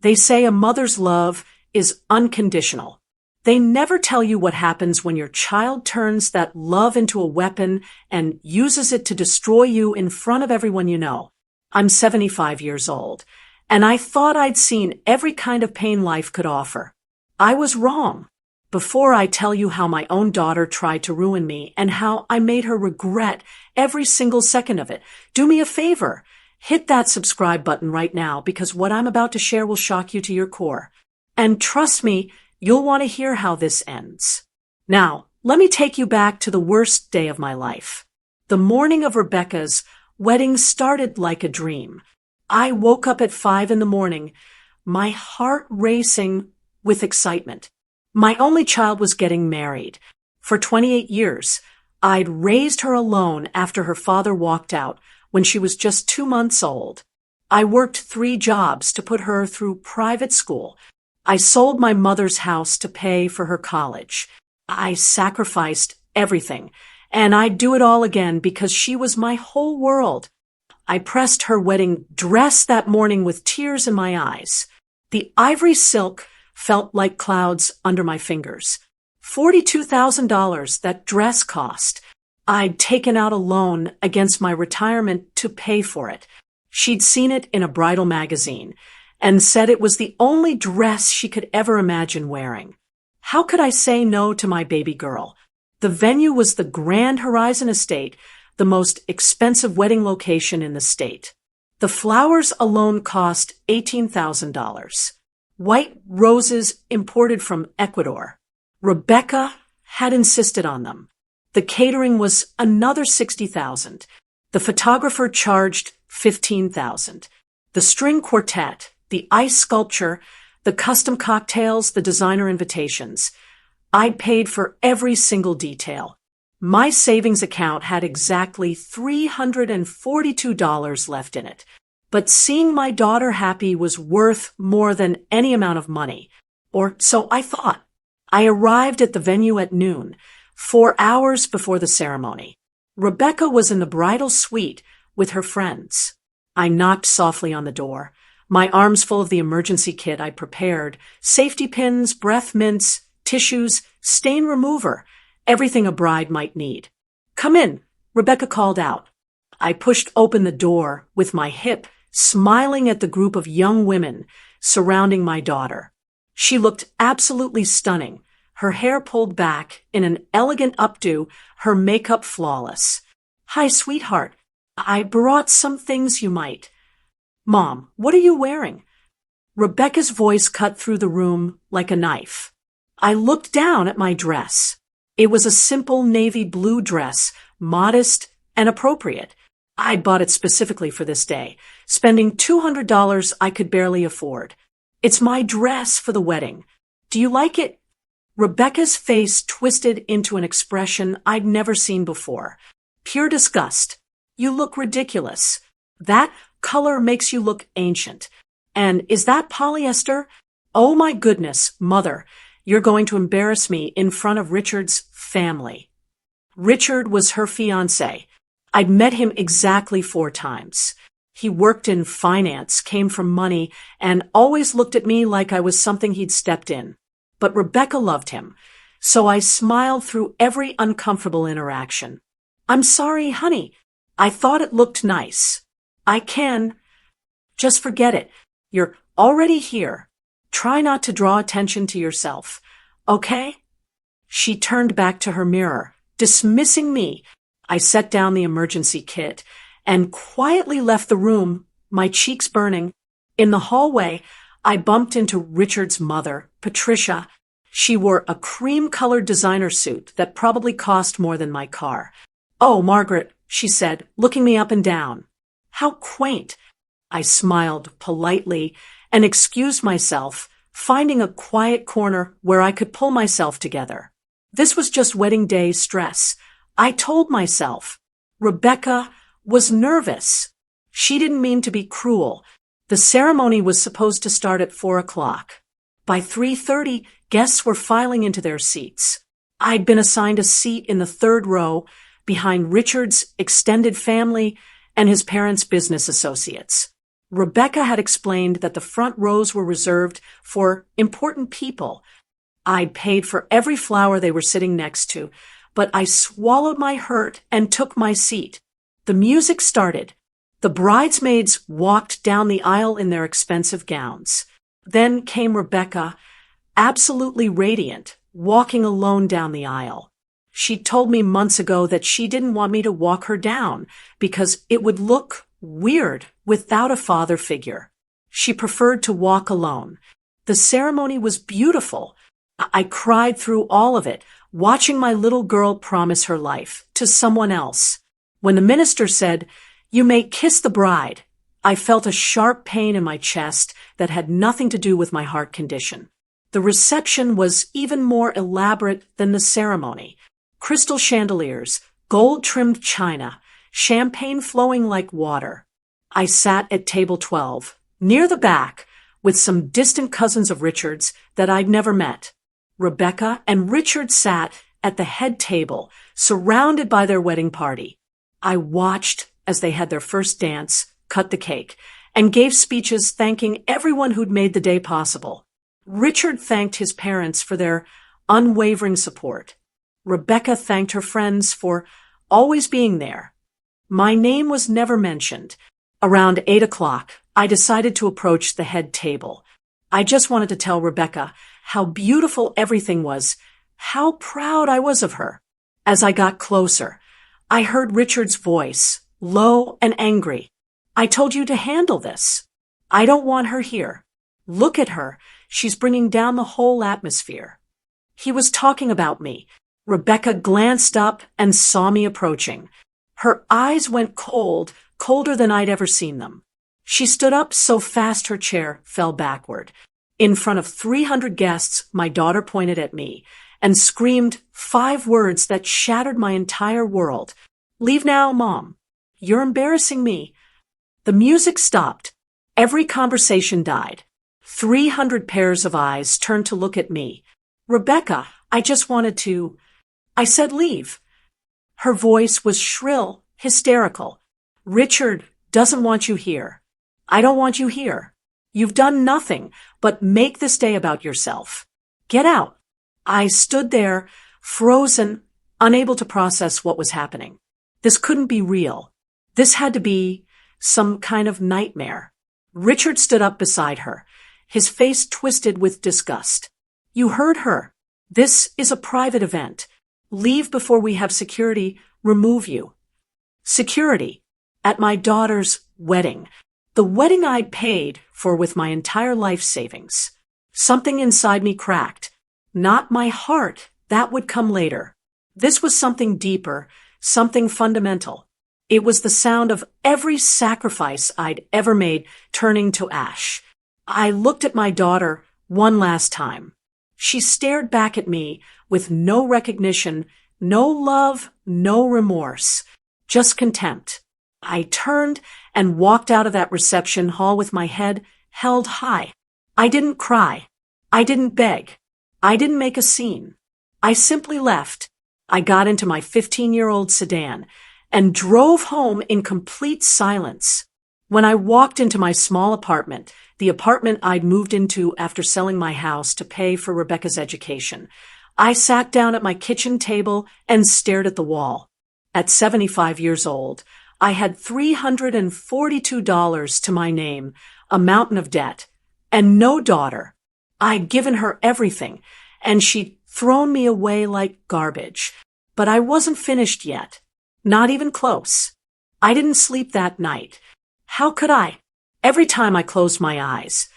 They say a mother's love is unconditional. They never tell you what happens when your child turns that love into a weapon and uses it to destroy you in front of everyone you know. I'm 75 years old, and I thought I'd seen every kind of pain life could offer. I was wrong. Before I tell you how my own daughter tried to ruin me and how I made her regret every single second of it, do me a favor. Hit that subscribe button right now, because what I'm about to share will shock you to your core. And trust me, you'll want to hear how this ends. Now, let me take you back to the worst day of my life. The morning of Rebecca's wedding started like a dream. I woke up at 5 a.m, my heart racing with excitement. My only child was getting married. For 28 years, I'd raised her alone after her father walked out when she was just 2 months old. I worked 3 jobs to put her through private school. I sold my mother's house to pay for her college. I sacrificed everything, and I'd do it all again because she was my whole world. I pressed her wedding dress that morning with tears in my eyes. The ivory silk felt like clouds under my fingers. $42,000 that dress cost. I'd taken out a loan against my retirement to pay for it. She'd seen it in a bridal magazine and said it was the only dress she could ever imagine wearing. How could I say no to my baby girl? The venue was the Grand Horizon Estate, the most expensive wedding location in the state. The flowers alone cost $18,000. White roses imported from Ecuador. Rebecca had insisted on them. The catering was another $60,000. The photographer charged $15,000. The string quartet, the ice sculpture, the custom cocktails, the designer invitations. I'd paid for every single detail. My savings account had exactly $342 left in it. But seeing my daughter happy was worth more than any amount of money. Or so I thought. I arrived at the venue at noon, 4 hours before the ceremony. Rebecca was in the bridal suite with her friends. I knocked softly on the door, my arms full of the emergency kit I'd prepared, safety pins, breath mints, tissues, stain remover, everything a bride might need. "Come in," Rebecca called out. I pushed open the door with my hip, smiling at the group of young women surrounding my daughter. She looked absolutely stunning, her hair pulled back in an elegant updo, her makeup flawless. "Hi, sweetheart. I brought some things you might." "Mom, what are you wearing?" Rebecca's voice cut through the room like a knife. I looked down at my dress. It was a simple navy blue dress, modest and appropriate. I'd bought it specifically for this day, spending $200 I could barely afford. "It's my dress for the wedding. Do you like it?" Rebecca's face twisted into an expression I'd never seen before. Pure disgust. "You look ridiculous. That color makes you look ancient. And is that polyester? Oh my goodness, Mother, you're going to embarrass me in front of Richard's family." Richard was her fiancé. I'd met him exactly 4 times. He worked in finance, came from money, and always looked at me like I was something he'd stepped in. But Rebecca loved him, so I smiled through every uncomfortable interaction. "I'm sorry, honey. I thought it looked nice." "I can." "Just forget it. You're already here. Try not to draw attention to yourself, okay?" She turned back to her mirror, dismissing me. I set down the emergency kit and quietly left the room, my cheeks burning. In the hallway, I bumped into Richard's mother, Patricia. She wore a cream-colored designer suit that probably cost more than my car. "Oh, Margaret," she said, looking me up and down. "How quaint." I smiled politely and excused myself, finding a quiet corner where I could pull myself together. This was just wedding day stress. I told myself. Rebecca was nervous. She didn't mean to be cruel. The ceremony was supposed to start at 4 o'clock. By 3:30, guests were filing into their seats. I'd been assigned a seat in the 3rd row behind Richard's extended family and his parents' business associates. Rebecca had explained that the front rows were reserved for important people. I'd paid for every flower they were sitting next to, but I swallowed my hurt and took my seat. The music started. The bridesmaids walked down the aisle in their expensive gowns. Then came Rebecca, absolutely radiant, walking alone down the aisle. She'd told me months ago that she didn't want me to walk her down because it would look weird without a father figure. She preferred to walk alone. The ceremony was beautiful. I cried through all of it, watching my little girl promise her life to someone else. When the minister said, "You may kiss the bride," I felt a sharp pain in my chest that had nothing to do with my heart condition. The reception was even more elaborate than the ceremony. Crystal chandeliers, gold-trimmed china, champagne flowing like water. I sat at table 12, near the back, with some distant cousins of Richard's that I'd never met. Rebecca and Richard sat at the head table, surrounded by their wedding party. I watched as they had their first dance, cut the cake, and gave speeches thanking everyone who'd made the day possible. Richard thanked his parents for their unwavering support. Rebecca thanked her friends for always being there. My name was never mentioned. Around 8 o'clock, I decided to approach the head table. I just wanted to tell Rebecca how beautiful everything was, how proud I was of her. As I got closer, I heard Richard's voice, low and angry. "I told you to handle this. I don't want her here. Look at her. She's bringing down the whole atmosphere." He was talking about me. Rebecca glanced up and saw me approaching. Her eyes went cold, colder than I'd ever seen them. She stood up so fast her chair fell backward. In front of 300 guests, my daughter pointed at me and screamed 5 words that shattered my entire world. "Leave now, Mom. You're embarrassing me." The music stopped. Every conversation died. 300 pairs of eyes turned to look at me. "Rebecca, I just wanted to—" I said leave. Her voice was shrill, hysterical. "Richard doesn't want you here. I don't want you here. You've done nothing but make this day about yourself. Get out." I stood there, frozen, unable to process what was happening. This couldn't be real. This had to be some kind of nightmare. Richard stood up beside her, his face twisted with disgust. "You heard her. This is a private event. Leave before we have security remove you." Security at my daughter's wedding. The wedding I'd paid for with my entire life savings. Something inside me cracked. Not my heart. That would come later. This was something deeper, something fundamental. It was the sound of every sacrifice I'd ever made turning to ash. I looked at my daughter one last time. She stared back at me with no recognition, no love, no remorse, just contempt. I turned and walked out of that reception hall with my head held high. I didn't cry. I didn't beg. I didn't make a scene. I simply left. I got into my 15-year-old sedan and drove home in complete silence. When I walked into my small apartment, the apartment I'd moved into after selling my house to pay for Rebecca's education, I sat down at my kitchen table and stared at the wall. At 75 years old, I had $342 to my name, a mountain of debt, and no daughter. I'd given her everything, and she'd thrown me away like garbage. But I wasn't finished yet. Not even close. I didn't sleep that night. How could I? Every time I closed my eyes,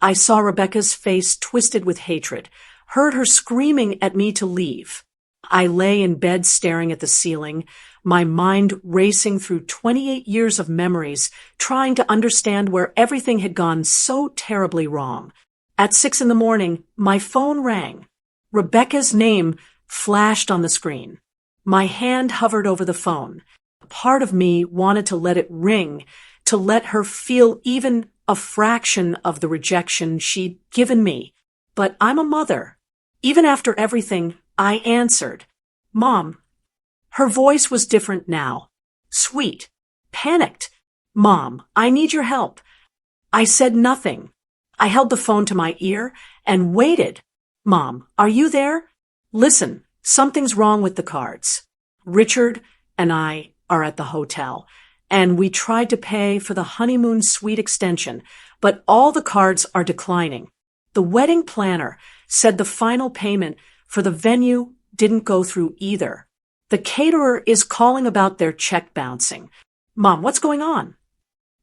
I saw Rebecca's face twisted with hatred, heard her screaming at me to leave. I lay in bed staring at the ceiling, my mind racing through 28 years of memories, trying to understand where everything had gone so terribly wrong. At 6 a.m, my phone rang. Rebecca's name flashed on the screen. My hand hovered over the phone. A part of me wanted to let it ring, to let her feel even a fraction of the rejection she'd given me. But I'm a mother. Even after everything, I answered. "Mom." Her voice was different now. Sweet. Panicked. "Mom, I need your help. I said nothing. I held the phone to my ear and waited. Mom, are you there? Listen, something's wrong with the cards. Richard and I are at the hotel, and we tried to pay for the honeymoon suite extension, but all the cards are declining. The wedding planner said the final payment for the venue didn't go through either. The caterer is calling about their check bouncing. Mom, what's going on?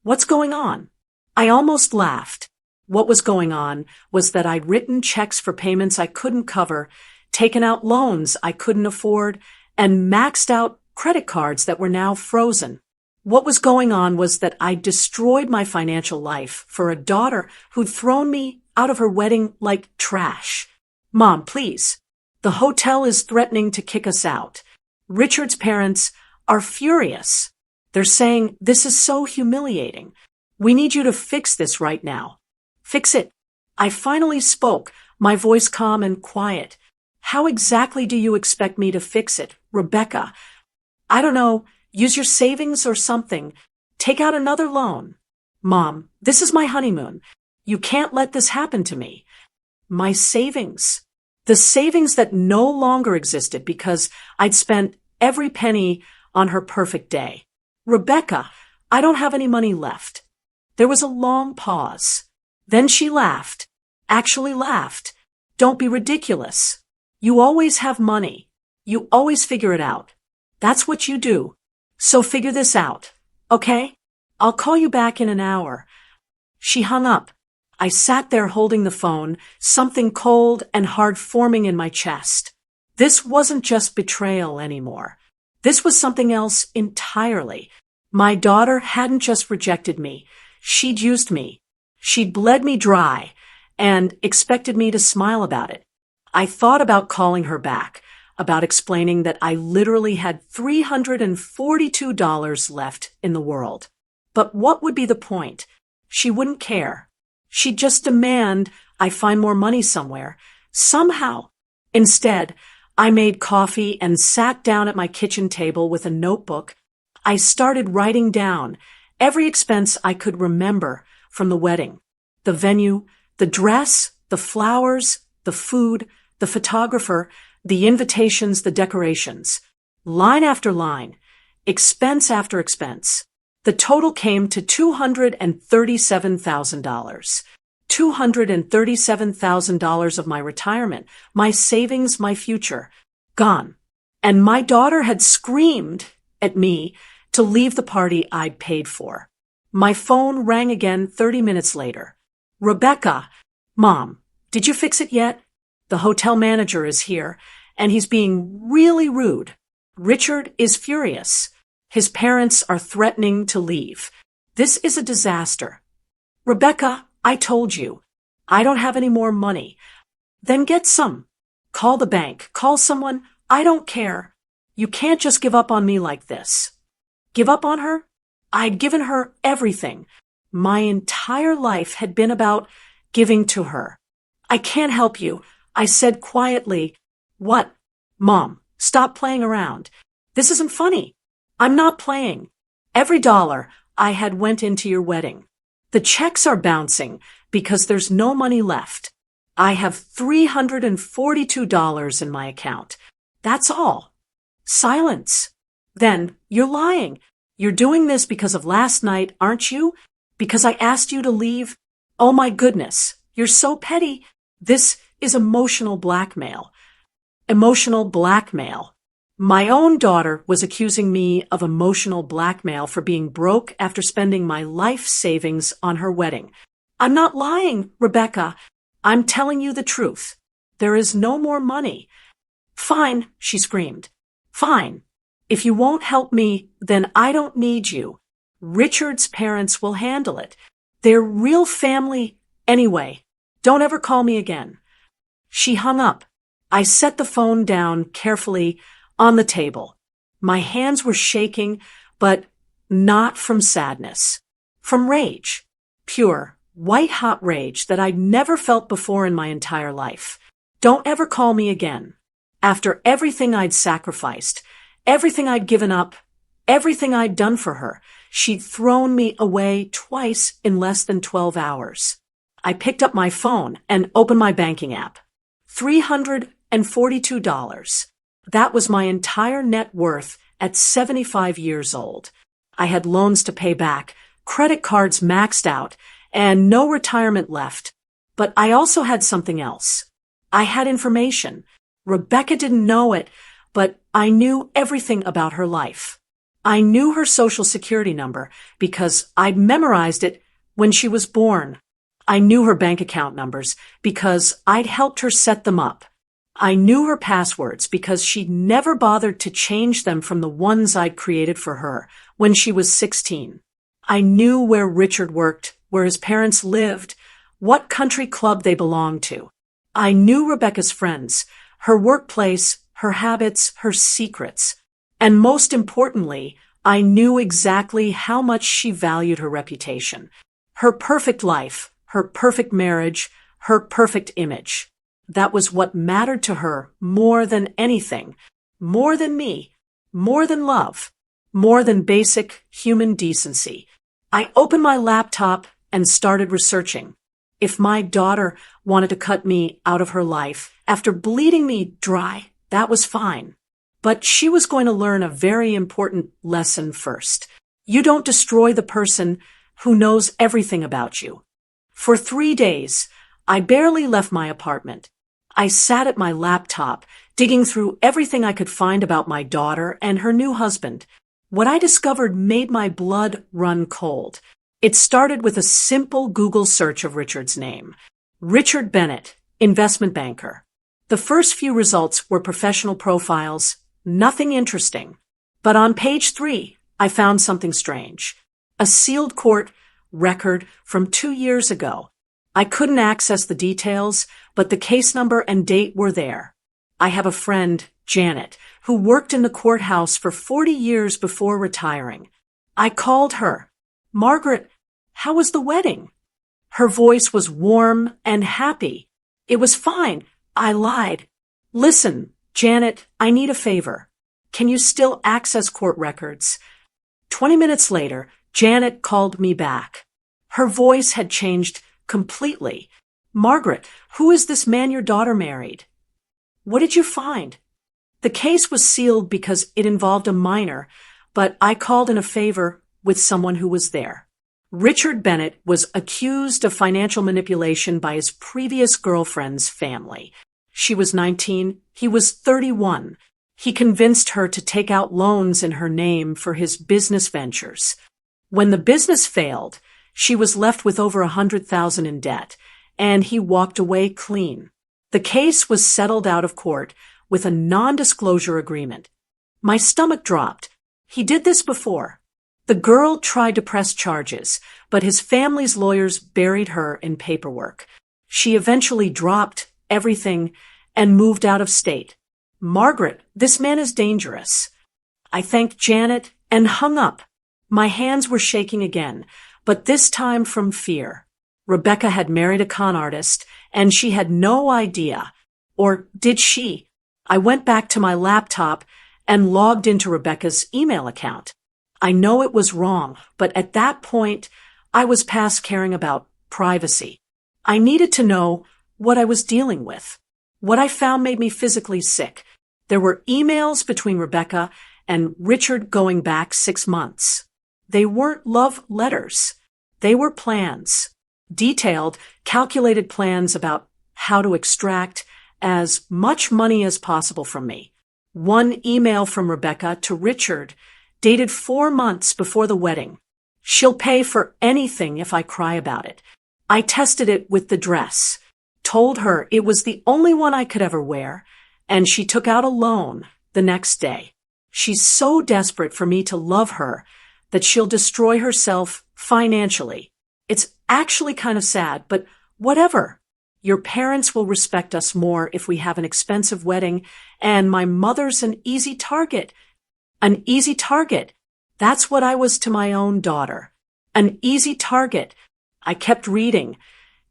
What's going on? I almost laughed. What was going on was that I'd written checks for payments I couldn't cover, taken out loans I couldn't afford, and maxed out credit cards that were now frozen. What was going on was that I destroyed my financial life for a daughter who'd thrown me out of her wedding like trash. Mom, please. The hotel is threatening to kick us out. Richard's parents are furious. They're saying, this is so humiliating. We need you to fix this right now. Fix it. I finally spoke, my voice calm and quiet. How exactly do you expect me to fix it, Rebecca? I don't know. Use your savings or something. Take out another loan. Mom, this is my honeymoon. You can't let this happen to me. My savings. The savings that no longer existed because I'd spent every penny on her perfect day. Rebecca, I don't have any money left. There was a long pause. Then she laughed. Actually laughed. Don't be ridiculous. You always have money. You always figure it out. That's what you do. So figure this out. Okay? I'll call you back in an hour. She hung up. I sat there holding the phone, something cold and hard forming in my chest. This wasn't just betrayal anymore. This was something else entirely. My daughter hadn't just rejected me. She'd used me. She'd bled me dry and expected me to smile about it. I thought about calling her back, about explaining that I literally had $342 left in the world. But what would be the point? She wouldn't care. She'd just demand I find more money somewhere, somehow. Instead, I made coffee and sat down at my kitchen table with a notebook. I started writing down every expense I could remember from the wedding. The venue, the dress, the flowers, the food, the photographer, the invitations, the decorations. Line after line, expense after expense. The total came to $237,000. $237,000 of my retirement, my savings, my future, gone. And my daughter had screamed at me to leave the party I'd paid for. My phone rang again 30 minutes later. Rebecca, Mom, did you fix it yet? The hotel manager is here, and he's being really rude. Richard is furious. His parents are threatening to leave. This is a disaster. Rebecca, I told you. I don't have any more money. Then get some. Call the bank. Call someone. I don't care. You can't just give up on me like this. Give up on her? I'd given her everything. My entire life had been about giving to her. I can't help you, I said quietly. What? Mom, stop playing around. This isn't funny. I'm not playing. Every dollar I had went into your wedding. The checks are bouncing because there's no money left. I have $342 in my account. That's all. Silence. Then, you're lying. You're doing this because of last night, aren't you? Because I asked you to leave? Oh my goodness, you're so petty. This is emotional blackmail. Emotional blackmail. My own daughter was accusing me of emotional blackmail for being broke after spending my life savings on her wedding. I'm not lying, Rebecca. I'm telling you the truth. There is no more money. Fine, she screamed. Fine. If you won't help me, then I don't need you. Richard's parents will handle it. They're real family anyway. Don't ever call me again. She hung up. I set the phone down carefully on the table. My hands were shaking, but not from sadness. From rage. Pure, white-hot rage that I'd never felt before in my entire life. Don't ever call me again. After everything I'd sacrificed, everything I'd given up, everything I'd done for her, She'd thrown me away twice in less than 12 hours. I picked up my phone and opened my banking app. $342. That was my entire net worth at 75 years old. I had loans to pay back, credit cards maxed out, and no retirement left. But I also had something else. I had information. Rebecca didn't know it, but I knew everything about her life. I knew her social security number because I'd memorized it when she was born. I knew her bank account numbers because I'd helped her set them up. I knew her passwords because she'd never bothered to change them from the ones I'd created for her when she was 16. I knew where Richard worked, where his parents lived, what country club they belonged to. I knew Rebecca's friends, her workplace, her habits, her secrets. And most importantly, I knew exactly how much she valued her reputation, her perfect life, her perfect marriage, her perfect image. That was what mattered to her more than anything, more than me, more than love, more than basic human decency. I opened my laptop and started researching. If my daughter wanted to cut me out of her life after bleeding me dry, that was fine. But she was going to learn a very important lesson first. You don't destroy the person who knows everything about you. For 3 days, I barely left my apartment. I sat at my laptop, digging through everything I could find about my daughter and her new husband. What I discovered made my blood run cold. It started with a simple Google search of Richard's name. Richard Bennett, investment banker. The first few results were professional profiles, nothing interesting. But on page 3, I found something strange. A sealed court record from 2 years ago. I couldn't access the details, but the case number and date were there. I have a friend, Janet, who worked in the courthouse for 40 years before retiring. I called her. "Margaret, how was the wedding?" Her voice was warm and happy. "It was fine." I lied. "Listen, Janet, I need a favor. Can you still access court records?" 20 minutes later, Janet called me back. Her voice had changed completely. "Margaret, who is this man your daughter married? What did you find?" The case was sealed because it involved a minor, but I called in a favor with someone who was there. Richard Bennett was accused of financial manipulation by his previous girlfriend's family. She was 19, he was 31. He convinced her to take out loans in her name for his business ventures. When the business failed, she was left with over $100,000 in debt, and he walked away clean. The case was settled out of court with a non-disclosure agreement. My stomach dropped. He did this before. The girl tried to press charges, but his family's lawyers buried her in paperwork. She eventually dropped everything and moved out of state. "Margaret, this man is dangerous." I thanked Janet and hung up. My hands were shaking again, but this time from fear. Rebecca had married a con artist, and she had no idea. Or did she? I went back to my laptop and logged into Rebecca's email account. I know it was wrong, but at that point, I was past caring about privacy. I needed to know what I was dealing with. What I found made me physically sick. There were emails between Rebecca and Richard going back 6 months. They weren't love letters. They were plans. Detailed, calculated plans about how to extract as much money as possible from me. One email from Rebecca to Richard dated 4 months before the wedding. "She'll pay for anything if I cry about it." I tested it with the dress, told her it was the only one I could ever wear, and she took out a loan the next day. She's so desperate for me to love her that she'll destroy herself financially. It's actually kind of sad, but whatever. Your parents will respect us more if we have an expensive wedding, and my mother's an easy target. An easy target. That's what I was to my own daughter. An easy target. I kept reading.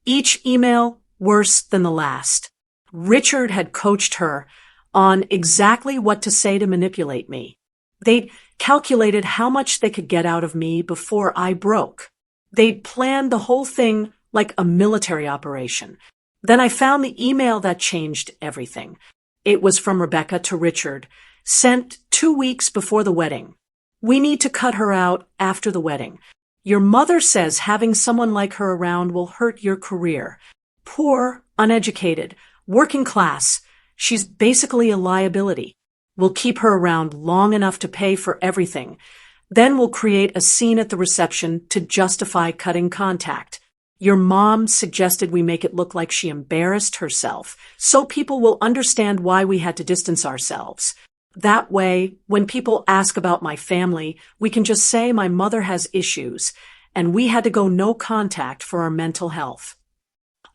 Each email worse than the last. Richard had coached her on exactly what to say to manipulate me. They'd calculated how much they could get out of me before I broke. They'd planned the whole thing like a military operation. Then I found the email that changed everything. It was from Rebecca to Richard, sent 2 weeks before the wedding. We need to cut her out after the wedding. Your mother says having someone like her around will hurt your career. Poor, uneducated, working class. She's basically a liability. We'll keep her around long enough to pay for everything. Then we'll create a scene at the reception to justify cutting contact. Your mom suggested we make it look like she embarrassed herself, so people will understand why we had to distance ourselves. That way, when people ask about my family, we can just say my mother has issues, and we had to go no contact for our mental health.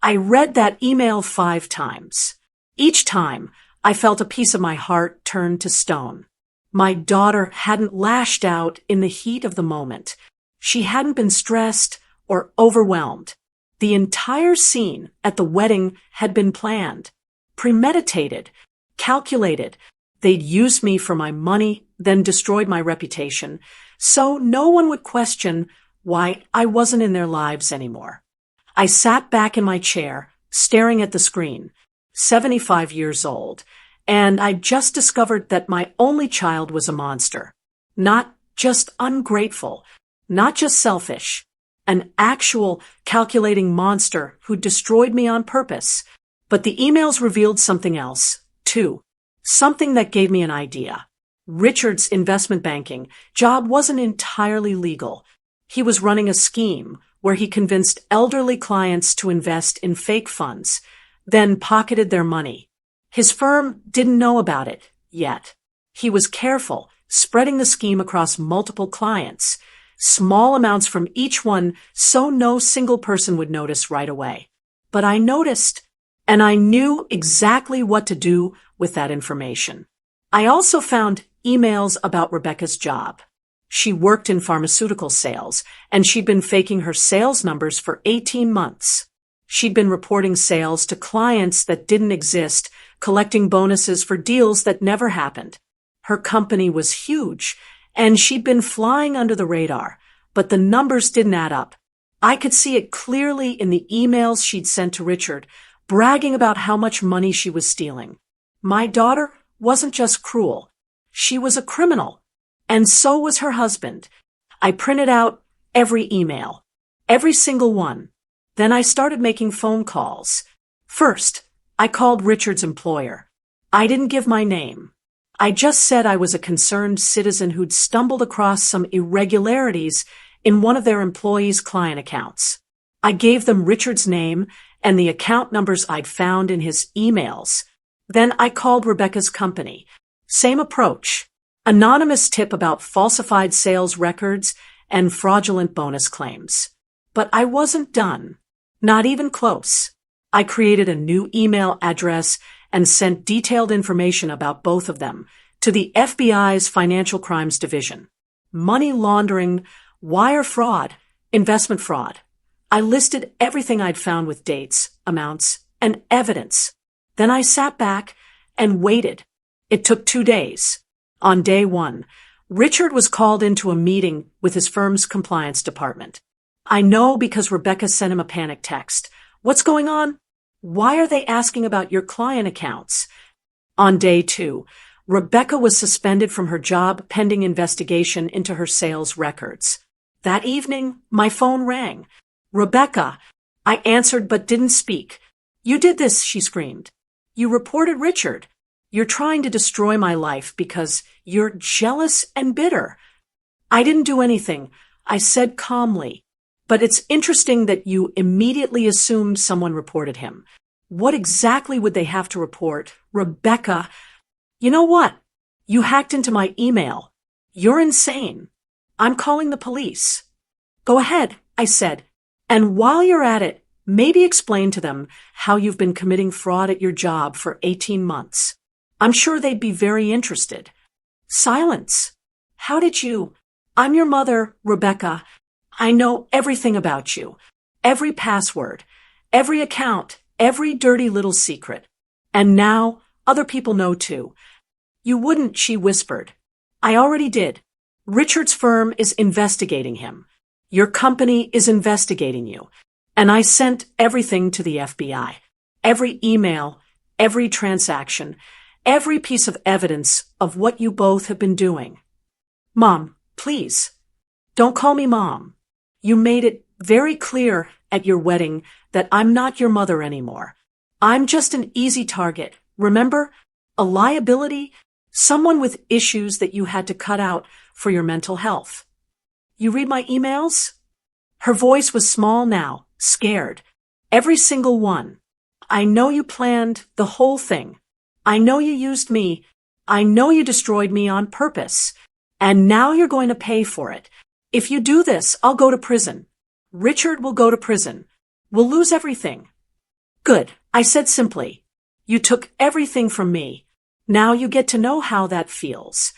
I read that email 5 times. Each time, I felt a piece of my heart turn to stone. My daughter hadn't lashed out in the heat of the moment. She hadn't been stressed or overwhelmed. The entire scene at the wedding had been planned, premeditated, calculated. They'd used me for my money, then destroyed my reputation, so no one would question why I wasn't in their lives anymore. I sat back in my chair, staring at the screen, 75 years old, and I just discovered that my only child was a monster. Not just ungrateful, not just selfish, an actual calculating monster who destroyed me on purpose. But the emails revealed something else, too. Something that gave me an idea. Richard's investment banking job wasn't entirely legal. He was running a scheme where he convinced elderly clients to invest in fake funds, then pocketed their money. His firm didn't know about it yet. He was careful, spreading the scheme across multiple clients, small amounts from each one so no single person would notice right away. But I noticed, and I knew exactly what to do with that information. I also found emails about Rebecca's job. She worked in pharmaceutical sales, and she'd been faking her sales numbers for 18 months. She'd been reporting sales to clients that didn't exist, collecting bonuses for deals that never happened. Her company was huge, and she'd been flying under the radar, but the numbers didn't add up. I could see it clearly in the emails she'd sent to Richard, bragging about how much money she was stealing. My daughter wasn't just cruel. She was a criminal. And so was her husband. I printed out every email, every single one. Then I started making phone calls. First, I called Richard's employer. I didn't give my name. I just said I was a concerned citizen who'd stumbled across some irregularities in one of their employees' client accounts. I gave them Richard's name and the account numbers I'd found in his emails. Then I called Rebecca's company. Same approach. Anonymous tip about falsified sales records and fraudulent bonus claims. But I wasn't done. Not even close. I created a new email address and sent detailed information about both of them to the FBI's Financial Crimes Division. Money laundering, wire fraud, investment fraud. I listed everything I'd found with dates, amounts, and evidence. Then I sat back and waited. It took 2 days. On day 1, Richard was called into a meeting with his firm's compliance department. I know because Rebecca sent him a panic text. What's going on? Why are they asking about your client accounts? On day 2, Rebecca was suspended from her job pending investigation into her sales records. That evening, my phone rang. Rebecca. I answered but didn't speak. You did this, she screamed. You reported Richard. You're trying to destroy my life because you're jealous and bitter. I didn't do anything, I said calmly. But it's interesting that you immediately assumed someone reported him. What exactly would they have to report? Rebecca, you know what? You hacked into my email. You're insane. I'm calling the police. Go ahead, I said. And while you're at it, maybe explain to them how you've been committing fraud at your job for 18 months. I'm sure they'd be very interested. Silence. How did you? I'm your mother, Rebecca. I know everything about you. Every password, every account, every dirty little secret. And now other people know too. You wouldn't, she whispered. I already did. Richard's firm is investigating him. Your company is investigating you. And I sent everything to the FBI. Every email, every transaction, every piece of evidence of what you both have been doing. Mom, please, don't call me Mom. You made it very clear at your wedding that I'm not your mother anymore. I'm just an easy target. Remember? A liability? Someone with issues that you had to cut out for your mental health. You read my emails? Her voice was small now, scared. Every single one. I know you planned the whole thing. I know you used me. I know you destroyed me on purpose. And now you're going to pay for it. If you do this, I'll go to prison. Richard will go to prison. We'll lose everything. Good, I said simply. You took everything from me. Now you get to know how that feels.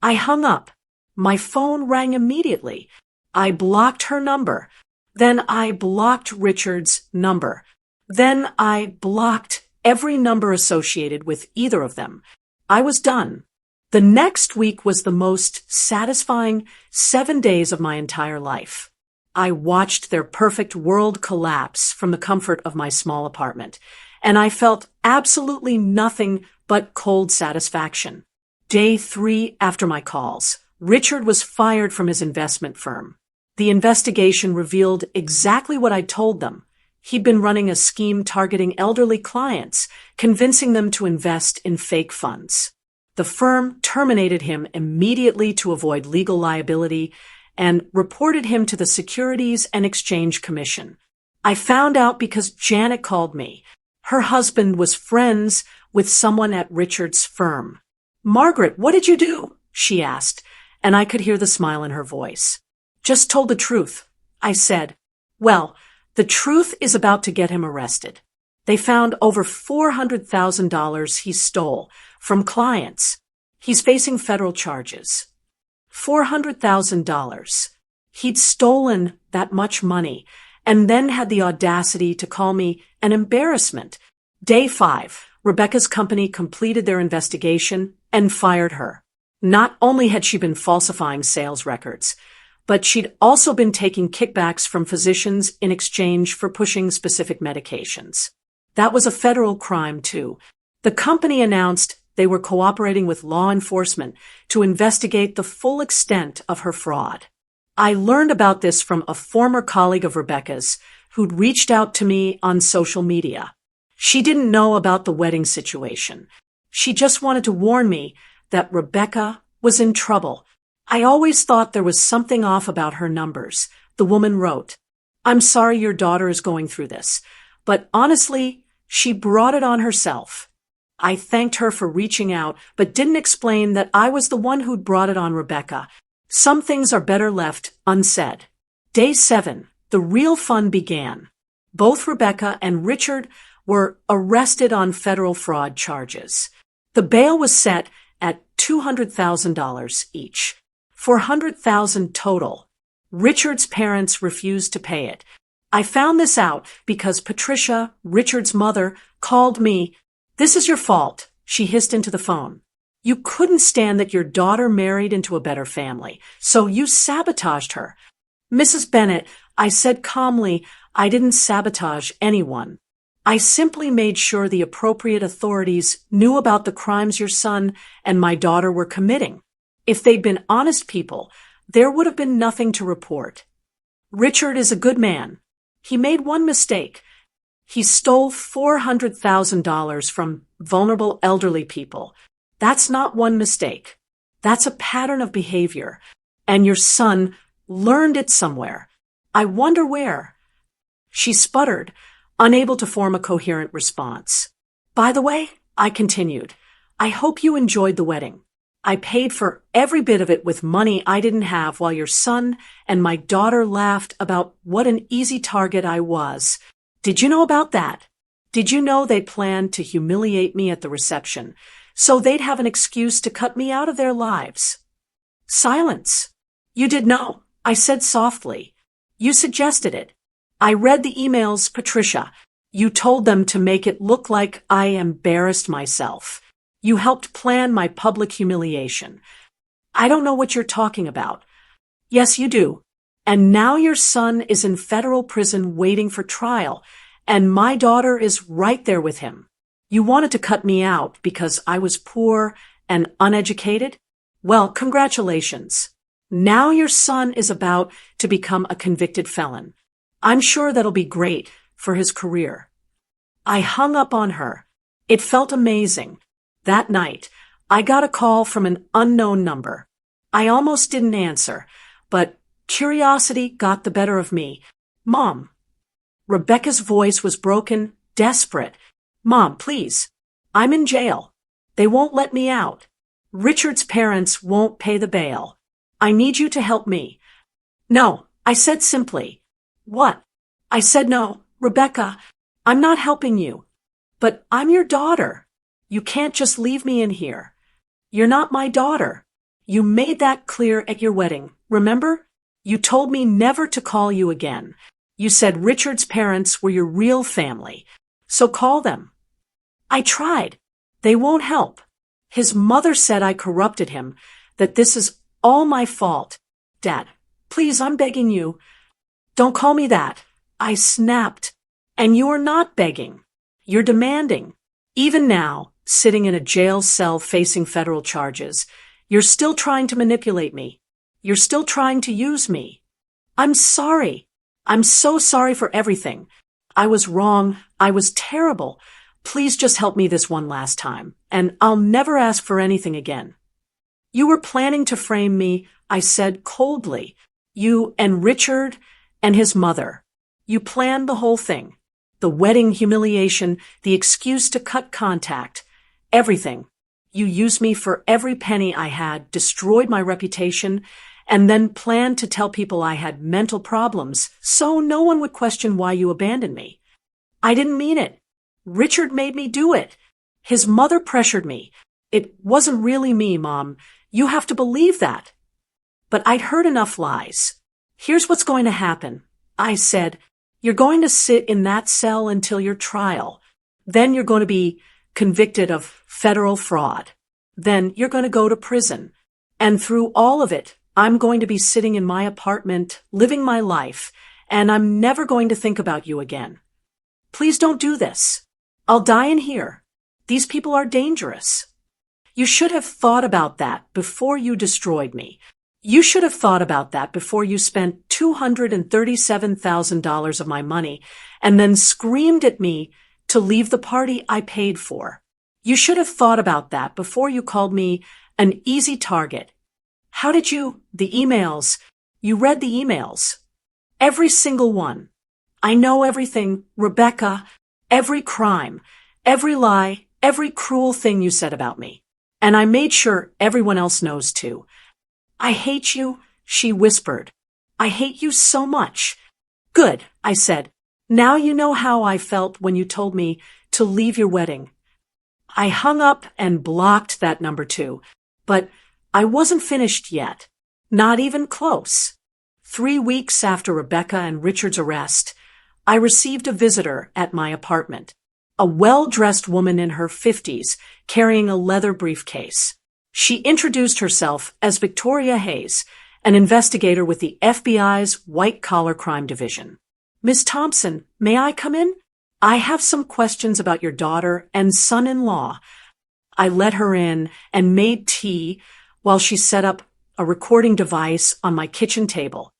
I hung up. My phone rang immediately. I blocked her number. Then I blocked Richard's number. Then I blocked every number associated with either of them. I was done. The next week was the most satisfying 7 days of my entire life. I watched their perfect world collapse from the comfort of my small apartment, and I felt absolutely nothing but cold satisfaction. Day 3 after my calls, Richard was fired from his investment firm. The investigation revealed exactly what I told them. He'd been running a scheme targeting elderly clients, convincing them to invest in fake funds. The firm terminated him immediately to avoid legal liability and reported him to the Securities and Exchange Commission. I found out because Janet called me. Her husband was friends with someone at Richard's firm. Margaret, what did you do? She asked, and I could hear the smile in her voice. Just told the truth, I said. Well, the truth is about to get him arrested. They found over $400,000 he stole from clients. He's facing federal charges. $400,000. He'd stolen that much money and then had the audacity to call me an embarrassment. Day 5, Rebecca's company completed their investigation and fired her. Not only had she been falsifying sales records, but she'd also been taking kickbacks from physicians in exchange for pushing specific medications. That was a federal crime, too. The company announced they were cooperating with law enforcement to investigate the full extent of her fraud. I learned about this from a former colleague of Rebecca's who'd reached out to me on social media. She didn't know about the wedding situation. She just wanted to warn me that Rebecca was in trouble. I always thought there was something off about her numbers. The woman wrote, I'm sorry your daughter is going through this, but honestly, she brought it on herself. I thanked her for reaching out, but didn't explain that I was the one who'd brought it on Rebecca. Some things are better left unsaid. Day 7, the real fun began. Both Rebecca and Richard were arrested on federal fraud charges. The bail was set at $200,000 each. $400,000 total. Richard's parents refused to pay it. I found this out because Patricia, Richard's mother, called me. This is your fault, she hissed into the phone. You couldn't stand that your daughter married into a better family, so you sabotaged her. Mrs. Bennett, I said calmly, I didn't sabotage anyone. I simply made sure the appropriate authorities knew about the crimes your son and my daughter were committing. If they'd been honest people, there would have been nothing to report. Richard is a good man. He made one mistake. He stole $400,000 from vulnerable elderly people. That's not one mistake. That's a pattern of behavior. And your son learned it somewhere. I wonder where. She sputtered, unable to form a coherent response. By the way, I continued, I hope you enjoyed the wedding. I paid for every bit of it with money I didn't have while your son and my daughter laughed about what an easy target I was. Did you know about that? Did you know they planned to humiliate me at the reception so they'd have an excuse to cut me out of their lives? Silence. You did know, I said softly. You suggested it. I read the emails, Patricia. You told them to make it look like I embarrassed myself. You helped plan my public humiliation. I don't know what you're talking about. Yes, you do. And now your son is in federal prison waiting for trial, and my daughter is right there with him. You wanted to cut me out because I was poor and uneducated? Well, congratulations. Now your son is about to become a convicted felon. I'm sure that'll be great for his career. I hung up on her. It felt amazing. That night, I got a call from an unknown number. I almost didn't answer, but curiosity got the better of me. Mom. Rebecca's voice was broken, desperate. Mom, please. I'm in jail. They won't let me out. Richard's parents won't pay the bail. I need you to help me. No, I said simply. What? I said no, Rebecca, I'm not helping you. But I'm your daughter. You can't just leave me in here. You're not my daughter. You made that clear at your wedding, remember? You told me never to call you again. You said Richard's parents were your real family. So call them. I tried. They won't help. His mother said I corrupted him, that this is all my fault. Dad, please, I'm begging you. Don't call me that. I snapped. And you're not begging. You're demanding. Even now, sitting in a jail cell facing federal charges, you're still trying to manipulate me. You're still trying to use me. I'm sorry. I'm so sorry for everything. I was wrong. I was terrible. Please just help me this one last time, and I'll never ask for anything again. You were planning to frame me, I said coldly. You and Richard and his mother. You planned the whole thing. The wedding humiliation, the excuse to cut contact, everything. You used me for every penny I had, destroyed my reputation, and then planned to tell people I had mental problems so no one would question why you abandoned me. I didn't mean it. Richard made me do it. His mother pressured me. It wasn't really me, Mom. You have to believe that. But I'd heard enough lies. Here's what's going to happen. I said, you're going to sit in that cell until your trial. Then you're going to be convicted of federal fraud. Then you're going to go to prison. And through all of it, I'm going to be sitting in my apartment, living my life, and I'm never going to think about you again. Please don't do this. I'll die in here. These people are dangerous. You should have thought about that before you destroyed me. You should have thought about that before you spent $237,000 of my money and then screamed at me to leave the party I paid for. You should have thought about that before you called me an easy target. How did you? The emails. You read the emails. Every single one. I know everything, Rebecca, every crime, every lie, every cruel thing you said about me. And I made sure everyone else knows too. I hate you, she whispered. I hate you so much. Good, I said. Now you know how I felt when you told me to leave your wedding. I hung up and blocked that number too, but I wasn't finished yet. Not even close. 3 weeks after Rebecca and Richard's arrest, I received a visitor at my apartment. A well-dressed woman in her 50s carrying a leather briefcase. She introduced herself as Victoria Hayes, an investigator with the FBI's White-Collar Crime Division. Miss Thompson, may I come in? I have some questions about your daughter and son-in-law. I let her in and made tea while she set up a recording device on my kitchen table.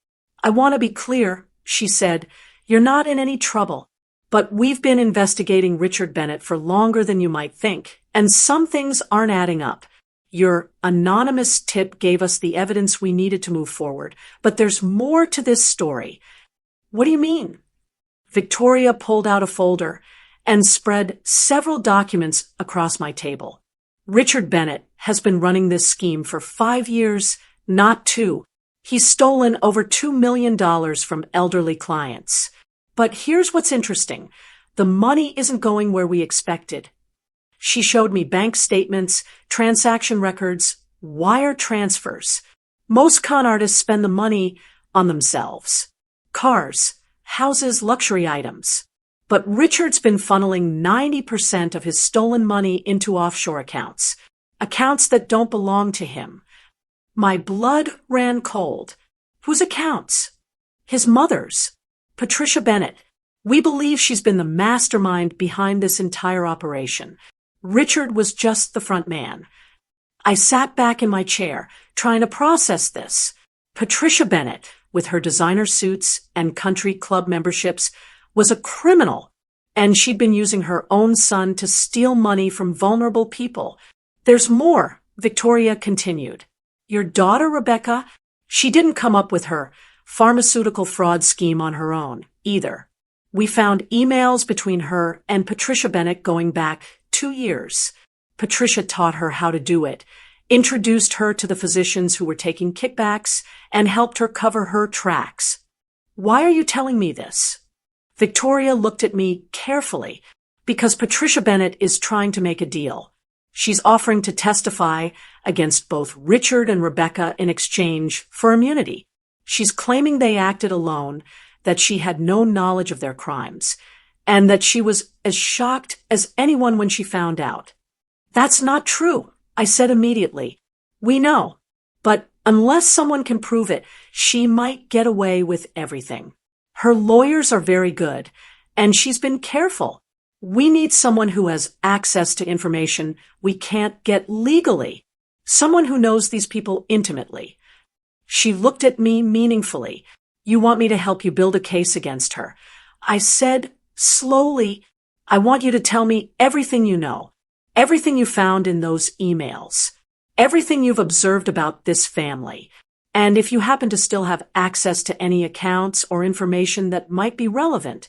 I want to be clear, she said. You're not in any trouble. But we've been investigating Richard Bennett for longer than you might think, and some things aren't adding up. Your anonymous tip gave us the evidence we needed to move forward, but there's more to this story. What do you mean? Victoria pulled out a folder and spread several documents across my table. Richard Bennett has been running this scheme for 5 years, not 2. He's stolen over $2 million from elderly clients. But here's what's interesting. The money isn't going where we expected. She showed me bank statements, transaction records, wire transfers. Most con artists spend the money on themselves. Cars, houses, luxury items. But Richard's been funneling 90% of his stolen money into offshore accounts. Accounts that don't belong to him. My blood ran cold. Whose accounts? His mother's. Patricia Bennett. We believe she's been the mastermind behind this entire operation. Richard was just the front man. I sat back in my chair, trying to process this. Patricia Bennett, with her designer suits and country club memberships, was a criminal, and she'd been using her own son to steal money from vulnerable people. There's more, Victoria continued. Your daughter, Rebecca, she didn't come up with her pharmaceutical fraud scheme on her own, either. We found emails between her and Patricia Bennett going back 2 years. Patricia taught her how to do it, introduced her to the physicians who were taking kickbacks, and helped her cover her tracks. Why are you telling me this? Victoria looked at me carefully, because Patricia Bennett is trying to make a deal. She's offering to testify against both Richard and Rebecca in exchange for immunity. She's claiming they acted alone, that she had no knowledge of their crimes, and that she was as shocked as anyone when she found out. That's not true, I said immediately. We know, but unless someone can prove it, she might get away with everything. Her lawyers are very good, and she's been careful. We need someone who has access to information we can't get legally. Someone who knows these people intimately. She looked at me meaningfully. You want me to help you build a case against her. I said slowly, I want you to tell me everything you know, everything you found in those emails, everything you've observed about this family. And if you happen to still have access to any accounts or information that might be relevant,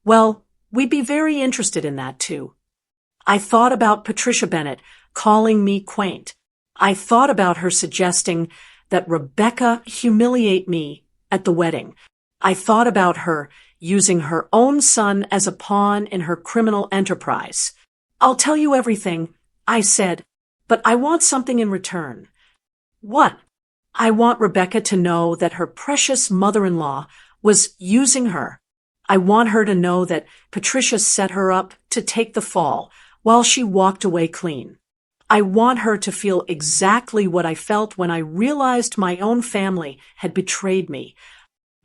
well, we'd be very interested in that too. I thought about Patricia Bennett calling me quaint. I thought about her suggesting that Rebecca humiliate me at the wedding. I thought about her using her own son as a pawn in her criminal enterprise. I'll tell you everything, I said, but I want something in return. What? I want Rebecca to know that her precious mother-in-law was using her. I want her to know that Patricia set her up to take the fall while she walked away clean. I want her to feel exactly what I felt when I realized my own family had betrayed me.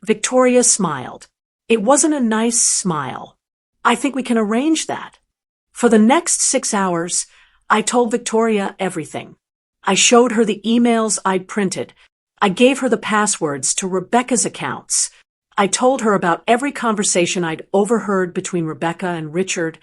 Victoria smiled. It wasn't a nice smile. I think we can arrange that. For the next 6 hours, I told Victoria everything. I showed her the emails I'd printed. I gave her the passwords to Rebecca's accounts. I told her about every conversation I'd overheard between Rebecca and Richard,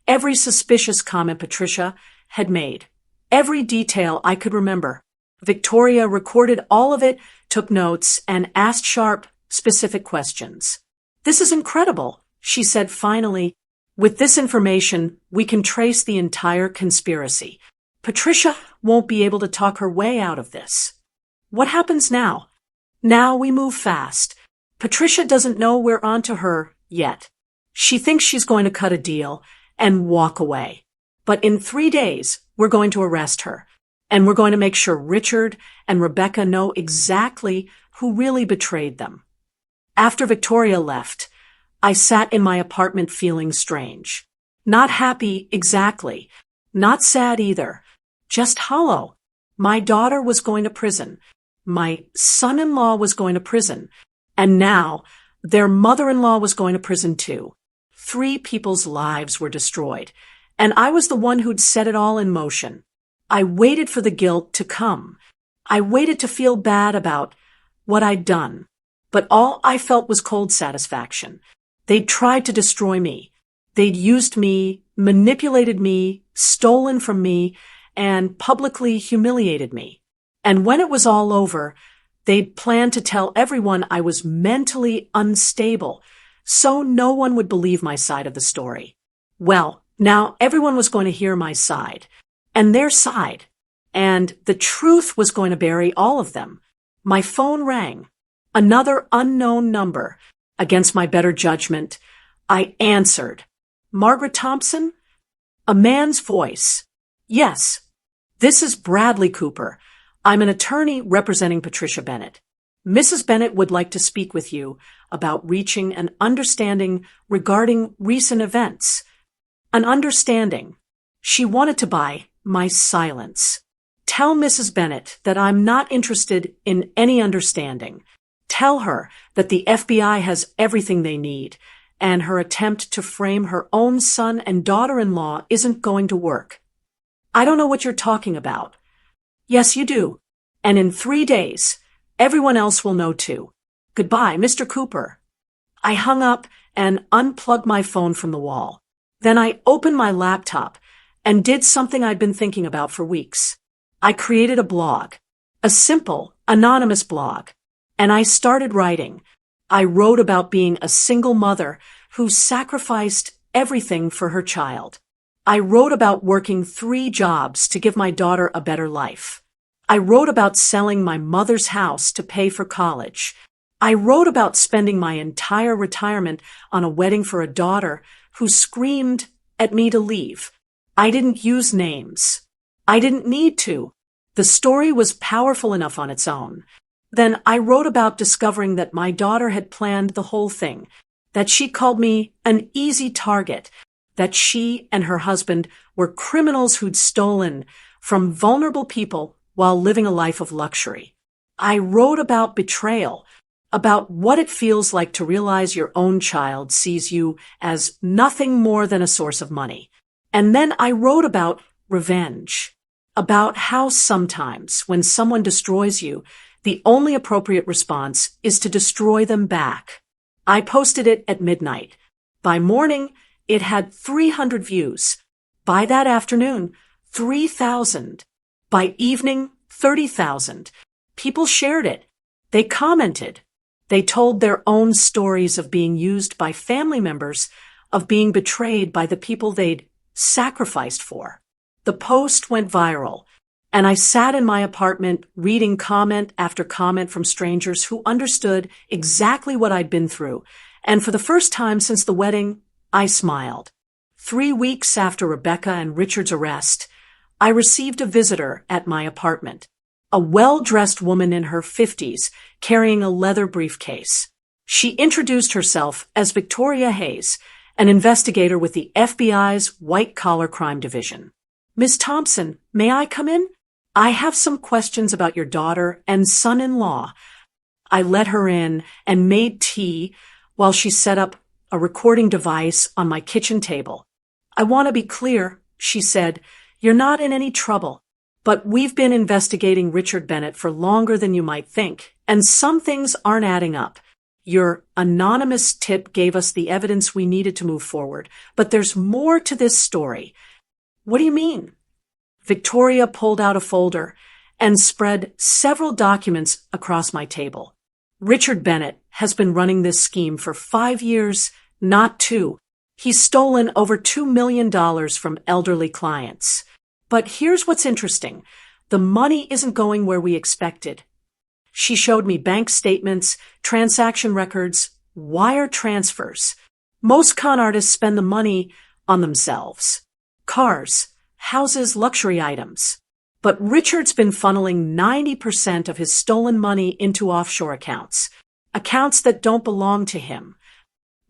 every suspicious comment Patricia had made, every detail I could remember. Victoria recorded all of it, took notes, and asked sharp, specific questions. This is incredible, she said finally. With this information, we can trace the entire conspiracy. Patricia won't be able to talk her way out of this. What happens now? Now we move fast. Patricia doesn't know we're onto her yet. She thinks she's going to cut a deal and walk away. But in 3 days, we're going to arrest her. And we're going to make sure Richard and Rebecca know exactly who really betrayed them. After Victoria left, I sat in my apartment feeling strange. Not happy exactly. Not sad either. Just hollow. My daughter was going to prison. My son-in-law was going to prison. And now, their mother-in-law was going to prison too. 3 people's lives were destroyed. And I was the one who'd set it all in motion. I waited for the guilt to come. I waited to feel bad about what I'd done. But all I felt was cold satisfaction. They'd tried to destroy me. They'd used me, manipulated me, stolen from me, and publicly humiliated me. And when it was all over, they'd planned to tell everyone I was mentally unstable, so no one would believe my side of the story. Well, now everyone was going to hear my side, and their side, and the truth was going to bury all of them. My phone rang. Another unknown number. Against my better judgment, I answered. Margaret Thompson? A man's voice. Yes. This is Bradley Cooper. I'm an attorney representing Patricia Bennett. Mrs. Bennett would like to speak with you about reaching an understanding regarding recent events. An understanding. She wanted to buy my silence. Tell Mrs. Bennet that I'm not interested in any understanding. Tell her that the FBI has everything they need, and her attempt to frame her own son and daughter-in-law isn't going to work. I don't know what you're talking about. Yes, you do. And in 3 days, everyone else will know too. Goodbye, Mr. Cooper. I hung up and unplugged my phone from the wall. Then I opened my laptop and did something I'd been thinking about for weeks. I created a blog, a simple, anonymous blog, and I started writing. I wrote about being a single mother who sacrificed everything for her child. I wrote about working 3 jobs to give my daughter a better life. I wrote about selling my mother's house to pay for college. I wrote about spending my entire retirement on a wedding for a daughter who screamed at me to leave. I didn't use names. I didn't need to. The story was powerful enough on its own. Then I wrote about discovering that my daughter had planned the whole thing, that she called me an easy target, that she and her husband were criminals who'd stolen from vulnerable people while living a life of luxury. I wrote about betrayal, about what it feels like to realize your own child sees you as nothing more than a source of money. And then I wrote about revenge, about how sometimes when someone destroys you, the only appropriate response is to destroy them back. I posted it at midnight. By morning, it had 300 views. By that afternoon, 3,000. By evening, 30,000. People shared it. They commented. They told their own stories of being used by family members, of being betrayed by the people they'd sacrificed for. The post went viral, and I sat in my apartment reading comment after comment from strangers who understood exactly what I'd been through, and for the first time since the wedding, I smiled. 3 weeks after Rebecca and Richard's arrest, I received a visitor at my apartment, a well-dressed woman in her 50s carrying a leather briefcase. She introduced herself as Victoria Hayes, an investigator with the FBI's White-Collar Crime Division. Miss Thompson, may I come in? I have some questions about your daughter and son-in-law. I let her in and made tea while she set up a recording device on my kitchen table. I want to be clear, she said. You're not in any trouble, but we've been investigating Richard Bennet for longer than you might think, and some things aren't adding up. Your anonymous tip gave us the evidence we needed to move forward, but there's more to this story. What do you mean? Victoria pulled out a folder and spread several documents across my table. Richard Bennet has been running this scheme for 5 years, not 2. He's stolen over $2 million from elderly clients. But here's what's interesting. The money isn't going where we expected. She showed me bank statements, transaction records, wire transfers. Most con artists spend the money on themselves. Cars, houses, luxury items. But Richard's been funneling 90% of his stolen money into offshore accounts that don't belong to him.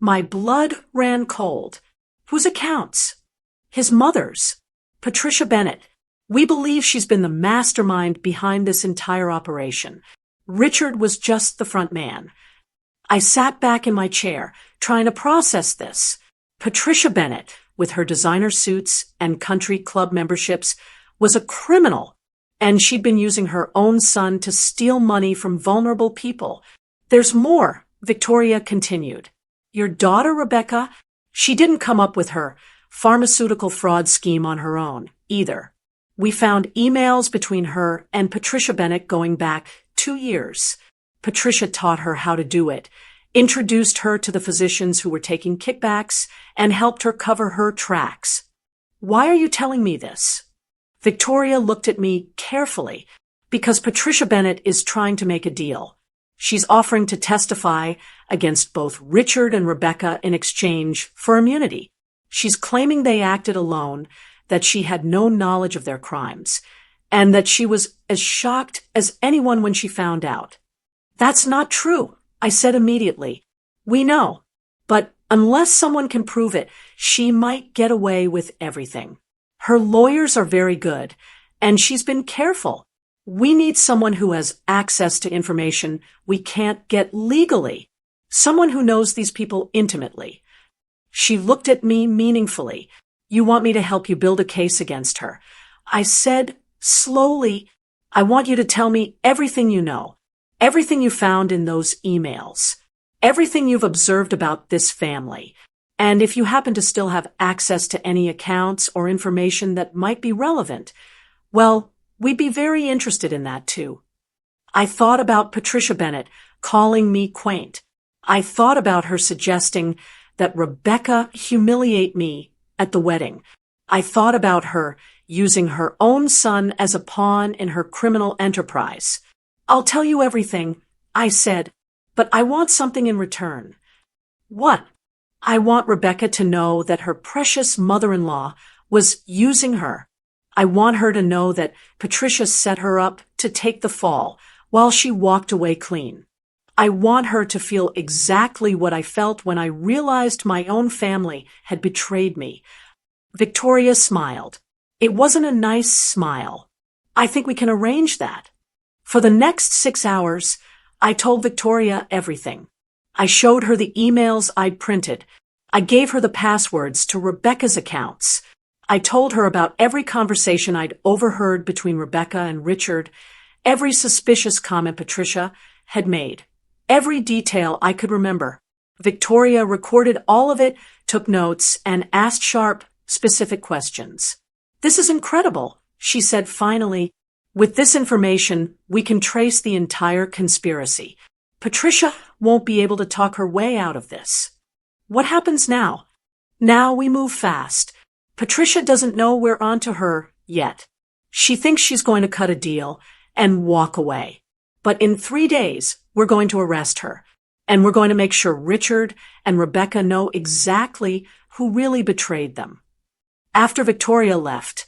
My blood ran cold. Whose accounts? His mother's. Patricia Bennet. We believe she's been the mastermind behind this entire operation. Richard was just the front man. I sat back in my chair, trying to process this. Patricia Bennet, with her designer suits and country club memberships, was a criminal, and she'd been using her own son to steal money from vulnerable people. There's more, Victoria continued. Your daughter, Rebecca, she didn't come up with her pharmaceutical fraud scheme on her own, either. We found emails between her and Patricia Bennet going back 2 years. Patricia taught her how to do it, introduced her to the physicians who were taking kickbacks, and helped her cover her tracks. Why are you telling me this? Victoria looked at me carefully because Patricia Bennet is trying to make a deal. She's offering to testify against both Richard and Rebecca in exchange for immunity. She's claiming they acted alone, that she had no knowledge of their crimes, and that she was as shocked as anyone when she found out. That's not true, I said immediately. We know, but unless someone can prove it, she might get away with everything. Her lawyers are very good, and she's been careful. We need someone who has access to information we can't get legally. Someone who knows these people intimately. She looked at me meaningfully. You want me to help you build a case against her. I said slowly, I want you to tell me everything you know, everything you found in those emails, everything you've observed about this family. And if you happen to still have access to any accounts or information that might be relevant, well, we'd be very interested in that too. I thought about Patricia Bennett calling me quaint. I thought about her suggesting that Rebecca humiliate me at the wedding. I thought about her using her own son as a pawn in her criminal enterprise. I'll tell you everything, I said, but I want something in return. What? I want Rebecca to know that her precious mother-in-law was using her. I want her to know that Patricia set her up to take the fall while she walked away clean. I want her to feel exactly what I felt when I realized my own family had betrayed me. Victoria smiled. It wasn't a nice smile. I think we can arrange that. For the next 6 hours, I told Victoria everything. I showed her the emails I'd printed. I gave her the passwords to Rebecca's accounts. I told her about every conversation I'd overheard between Rebecca and Richard, every suspicious comment Patricia had made, every detail I could remember. Victoria recorded all of it, took notes, and asked sharp, specific questions. This is incredible, she said finally. With this information, we can trace the entire conspiracy. Patricia won't be able to talk her way out of this. What happens now? Now we move fast. Patricia doesn't know we're onto her yet. She thinks she's going to cut a deal and walk away. But in 3 days, we're going to arrest her. And we're going to make sure Richard and Rebecca know exactly who really betrayed them. After Victoria left,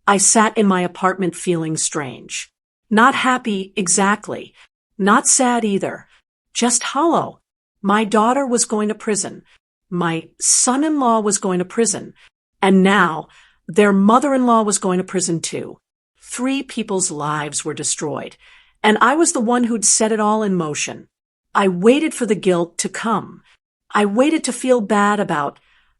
I sat in my apartment feeling strange. Not happy exactly. Not sad either. Just hollow. My daughter was going to prison. My son-in-law was going to prison. And now, their mother-in-law was going to prison too. 3 people's lives were destroyed. And I was the one who'd set it all in motion. I waited for the guilt to come. I waited to feel bad about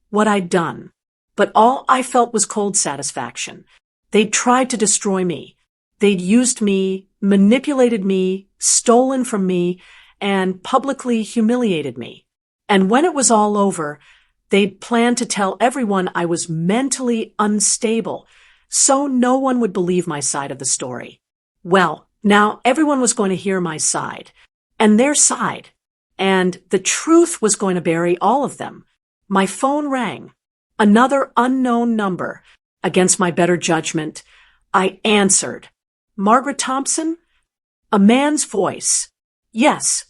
what I'd done. But all I felt was cold satisfaction. They'd tried to destroy me. They'd used me, manipulated me, stolen from me, and publicly humiliated me. And when it was all over, they'd planned to tell everyone I was mentally unstable, so no one would believe my side of the story. Well, now everyone was going to hear my side, and their side, and the truth was going to bury all of them. My phone rang. Another unknown number. Against my better judgment, I answered. Margaret Thompson? A man's voice. Yes.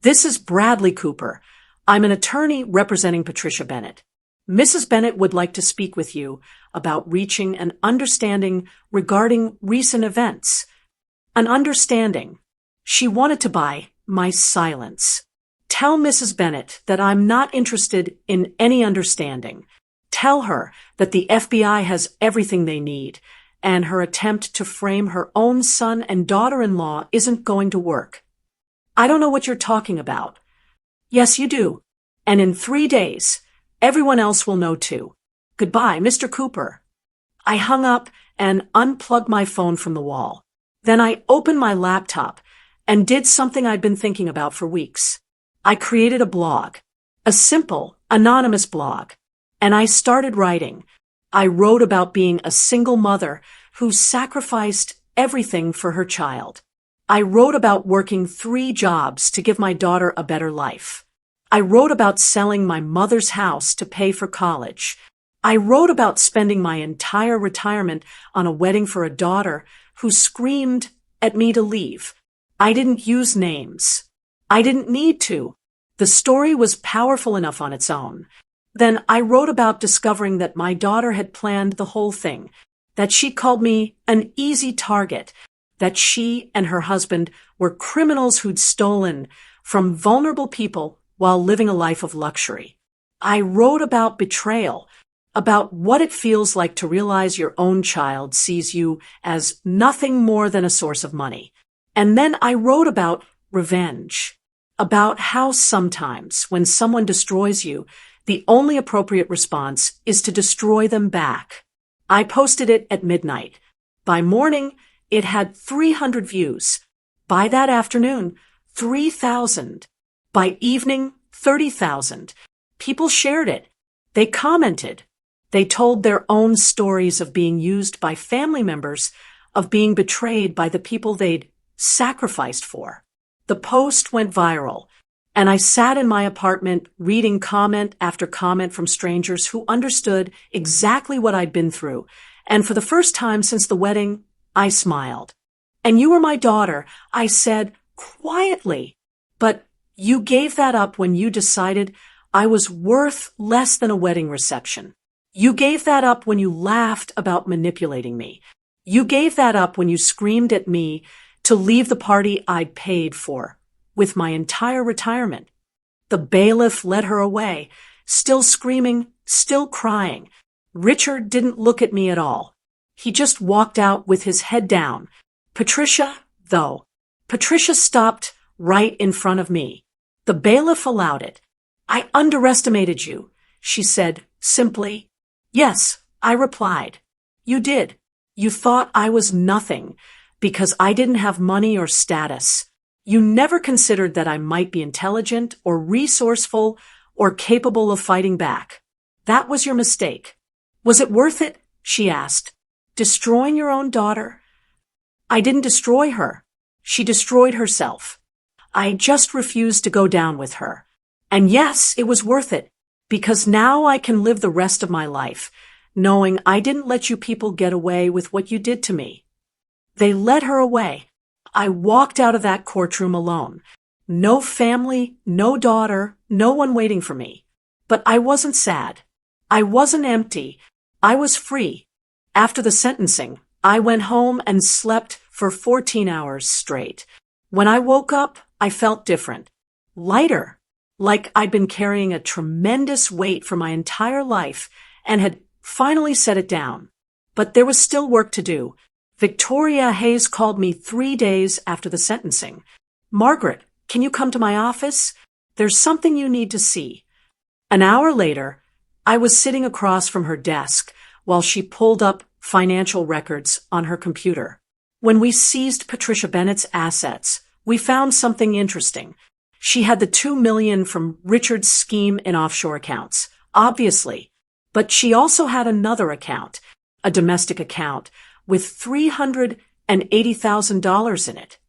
This is Bradley Cooper. I'm an attorney representing Patricia Bennett. Mrs. Bennett would like to speak with you about reaching an understanding regarding recent events. An understanding. She wanted to buy my silence. Tell Mrs. Bennett that I'm not interested in any understanding. Tell her that the FBI has everything they need, and her attempt to frame her own son and daughter-in-law isn't going to work. I don't know what you're talking about. Yes, you do. And in 3 days, everyone else will know too. Goodbye, Mr. Cooper. I hung up and unplugged my phone from the wall. Then I opened my laptop and did something I'd been thinking about for weeks. I created a blog, a simple, anonymous blog, and I started writing. I wrote about being a single mother who sacrificed everything for her child. I wrote about working 3 jobs to give my daughter a better life. I wrote about selling my mother's house to pay for college. I wrote about spending my entire retirement on a wedding for a daughter who screamed at me to leave. I didn't use names. I didn't need to. The story was powerful enough on its own. Then I wrote about discovering that my daughter had planned the whole thing, that she called me an easy target, that she and her husband were criminals who'd stolen from vulnerable people while living a life of luxury. I wrote about betrayal, about what it feels like to realize your own child sees you as nothing more than a source of money. And then I wrote about revenge, about how sometimes when someone destroys you, the only appropriate response is to destroy them back. I posted it at midnight. By morning, it had 300 views. By that afternoon, 3,000. By evening, 30,000. People shared it. They commented. They told their own stories of being used by family members, of being betrayed by the people they'd sacrificed for. The post went viral, and I sat in my apartment reading comment after comment from strangers who understood exactly what I'd been through. And for the first time since the wedding, I smiled. "And you were my daughter," I said quietly. "But you gave that up when you decided I was worth less than a wedding reception. You gave that up when you laughed about manipulating me. You gave that up when you screamed at me to leave the party I'd paid for, with my entire retirement." The bailiff led her away, still screaming, still crying. Richard didn't look at me at all. He just walked out with his head down. Patricia stopped right in front of me. The bailiff allowed it. "I underestimated you," she said simply. "Yes," I replied. "You did. You thought I was nothing because I didn't have money or status. You never considered that I might be intelligent or resourceful or capable of fighting back. That was your mistake." "Was it worth it?" she asked. "Destroying your own daughter?" "I didn't destroy her. She destroyed herself. I just refused to go down with her. And yes, it was worth it, because now I can live the rest of my life, knowing I didn't let you people get away with what you did to me." They led her away. I walked out of that courtroom alone. No family, no daughter, no one waiting for me. But I wasn't sad. I wasn't empty. I was free. After the sentencing, I went home and slept for 14 hours straight. When I woke up, I felt different. Lighter. Like I'd been carrying a tremendous weight for my entire life and had finally set it down. But there was still work to do. Victoria Hayes called me 3 days after the sentencing. "Margaret, can you come to my office? There's something you need to see." An hour later, I was sitting across from her desk while she pulled up financial records on her computer. When we seized Patricia Bennett's assets, we found something interesting. She had the $2 million from Richard's scheme in offshore accounts, obviously, but she also had another account, a domestic account, with $380,000 in it.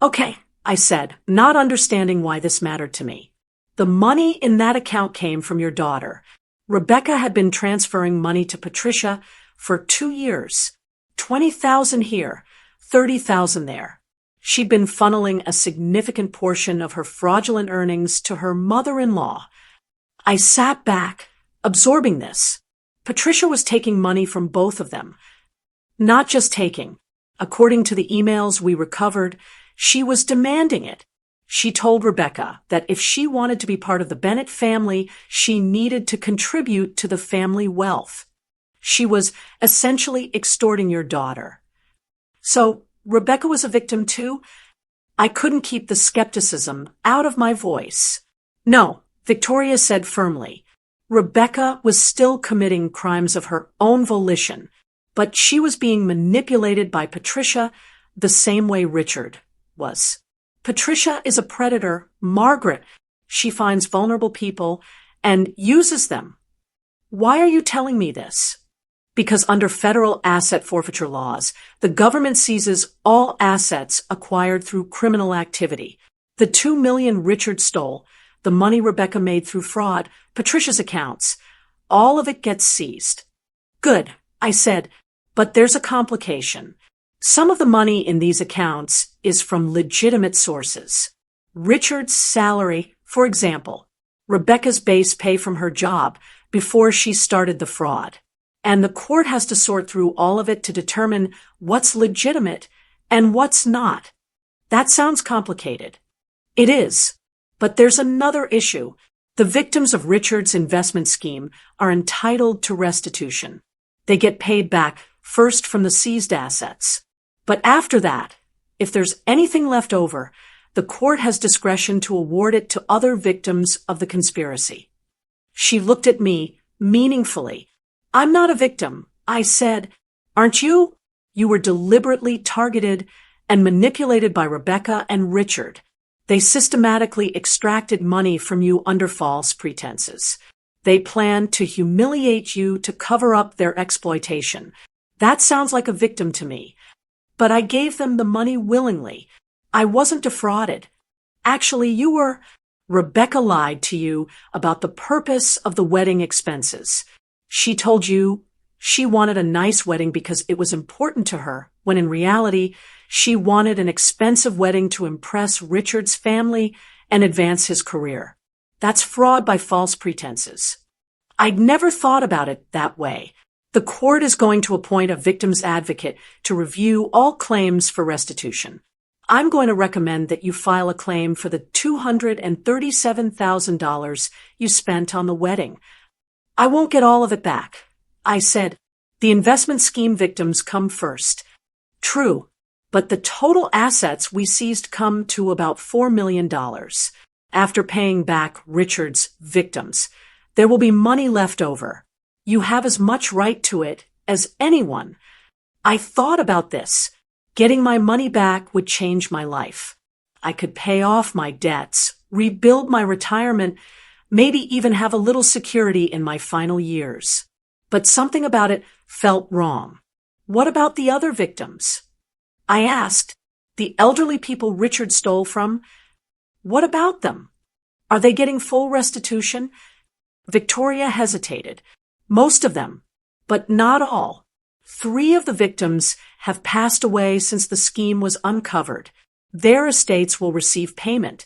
"Okay," I said, not understanding why this mattered to me. "The money in that account came from your daughter. Rebecca had been transferring money to Patricia for 2 years. 20,000 here, 30,000 there. She'd been funneling a significant portion of her fraudulent earnings to her mother-in-law." I sat back, absorbing this. Patricia was taking money from both of them. Not just taking. According to the emails we recovered, she was demanding it. She told Rebecca that if she wanted to be part of the Bennett family, she needed to contribute to the family wealth. She was essentially extorting your daughter. So Rebecca was a victim too? I couldn't keep the skepticism out of my voice. "No," Victoria said firmly. "Rebecca was still committing crimes of her own volition, but she was being manipulated by Patricia the same way Richard was. Patricia is a predator, Margaret. She finds vulnerable people and uses them. Why are you telling me this?" "Because under federal asset forfeiture laws, the government seizes all assets acquired through criminal activity. The $2 million Richard stole, the money Rebecca made through fraud, Patricia's accounts, all of it gets seized." "Good," I said, "but there's a complication. Some of the money in these accounts is from legitimate sources. Richard's salary, for example, Rebecca's base pay from her job before she started the fraud. And the court has to sort through all of it to determine what's legitimate and what's not. That sounds complicated. It is. But there's another issue. The victims of Richard's investment scheme are entitled to restitution. They get paid back first from the seized assets. But after that, if there's anything left over, the court has discretion to award it to other victims of the conspiracy. She looked at me meaningfully. I'm not a victim, I said. Aren't you? You were deliberately targeted and manipulated by Rebecca and Richard. They systematically extracted money from you under false pretenses. They planned to humiliate you to cover up their exploitation. That sounds like a victim to me. But I gave them the money willingly. I wasn't defrauded. Actually, you were. Rebecca lied to you about the purpose of the wedding expenses. She told you she wanted a nice wedding because it was important to her, when in reality, she wanted an expensive wedding to impress Richard's family and advance his career. That's fraud by false pretenses. I'd never thought about it that way. The court is going to appoint a victim's advocate to review all claims for restitution. I'm going to recommend that you file a claim for the $237,000 you spent on the wedding. I won't get all of it back. I said, the investment scheme victims come first. True, but the total assets we seized come to about $4 million. After paying back Richard's victims, there will be money left over. You have as much right to it as anyone. I thought about this. Getting my money back would change my life. I could pay off my debts, rebuild my retirement, maybe even have a little security in my final years. But something about it felt wrong. What about the other victims? I asked. The elderly people Richard stole from? What about them? Are they getting full restitution? Victoria hesitated. Most of them, but not all. 3 of the victims have passed away since the scheme was uncovered. Their estates will receive payment,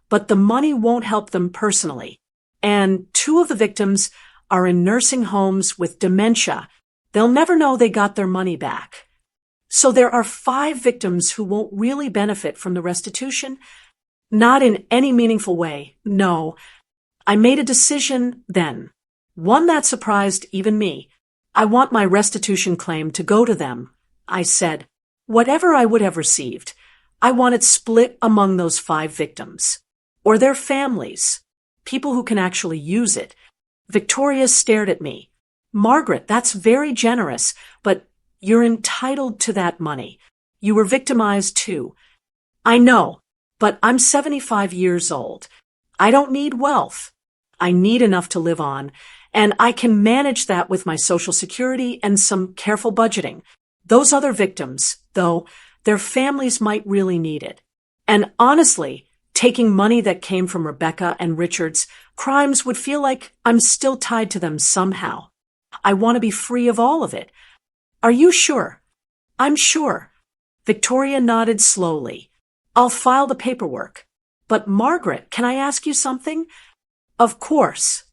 but the money won't help them personally. And 2 of the victims are in nursing homes with dementia. They'll never know they got their money back. So there are 5 victims who won't really benefit from the restitution. Not in any meaningful way, no. I made a decision then. One that surprised even me. I want my restitution claim to go to them. I said, whatever I would have received, I want it split among those 5 victims. Or their families. People who can actually use it. Victoria stared at me. Margaret, that's very generous, but you're entitled to that money. You were victimized too. I know, but I'm 75 years old. I don't need wealth. I need enough to live on, and I can manage that with my Social Security and some careful budgeting. Those other victims, though, their families might really need it. And honestly, taking money that came from Rebecca and Richard's crimes would feel like I'm still tied to them somehow. I want to be free of all of it. Are you sure? I'm sure. Victoria nodded slowly. I'll file the paperwork. But Margaret, can I ask you something? Of course.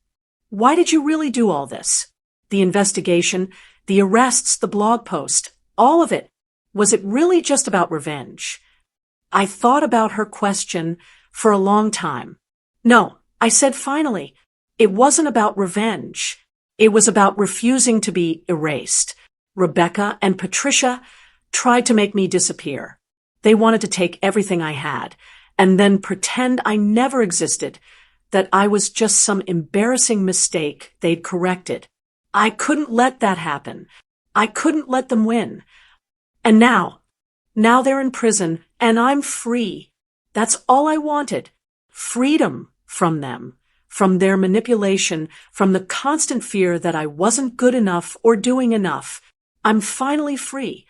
Why did you really do all this? The investigation, the arrests, the blog post, all of it. Was it really just about revenge? I thought about her question for a long time. No, I said finally, it wasn't about revenge. It was about refusing to be erased. Rebecca and Patricia tried to make me disappear. They wanted to take everything I had and then pretend I never existed, that I was just some embarrassing mistake they'd corrected. I couldn't let that happen. I couldn't let them win. And now they're in prison and I'm free. That's all I wanted. Freedom from them, from their manipulation, from the constant fear that I wasn't good enough or doing enough. I'm finally free.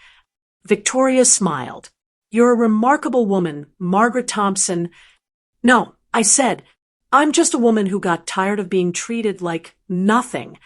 Victoria smiled. You're a remarkable woman, Margaret Thompson. No, I said, I'm just a woman who got tired of being treated like nothing.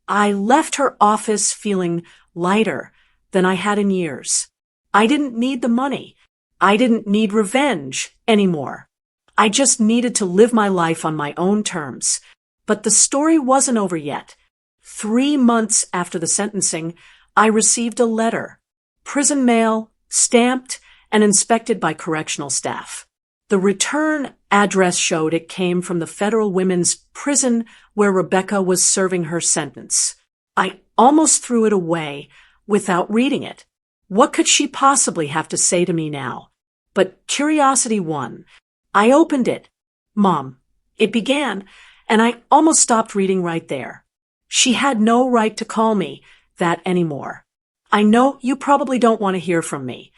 I left her office feeling lighter than I had in years. I didn't need the money. I didn't need revenge anymore. I just needed to live my life on my own terms. But the story wasn't over yet. 3 months after the sentencing, I received a letter. Prison mail, stamped and inspected by correctional staff. The return address showed it came from the federal women's prison where Rebecca was serving her sentence. I almost threw it away without reading it. What could she possibly have to say to me now? But curiosity won. I opened it. Mom, it began, and I almost stopped reading right there. She had no right to call me that anymore. I know you probably don't want to hear from me.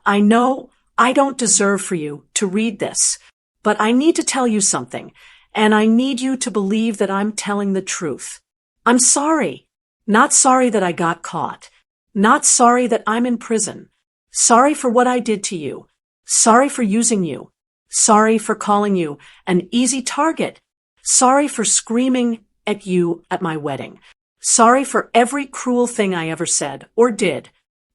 I know I don't deserve for you to read this, but I need to tell you something, and I need you to believe that I'm telling the truth. I'm sorry. Not sorry that I got caught. Not sorry that I'm in prison. Sorry for what I did to you. Sorry for using you. Sorry for calling you an easy target. Sorry for screaming at you at my wedding. Sorry for every cruel thing I ever said or did.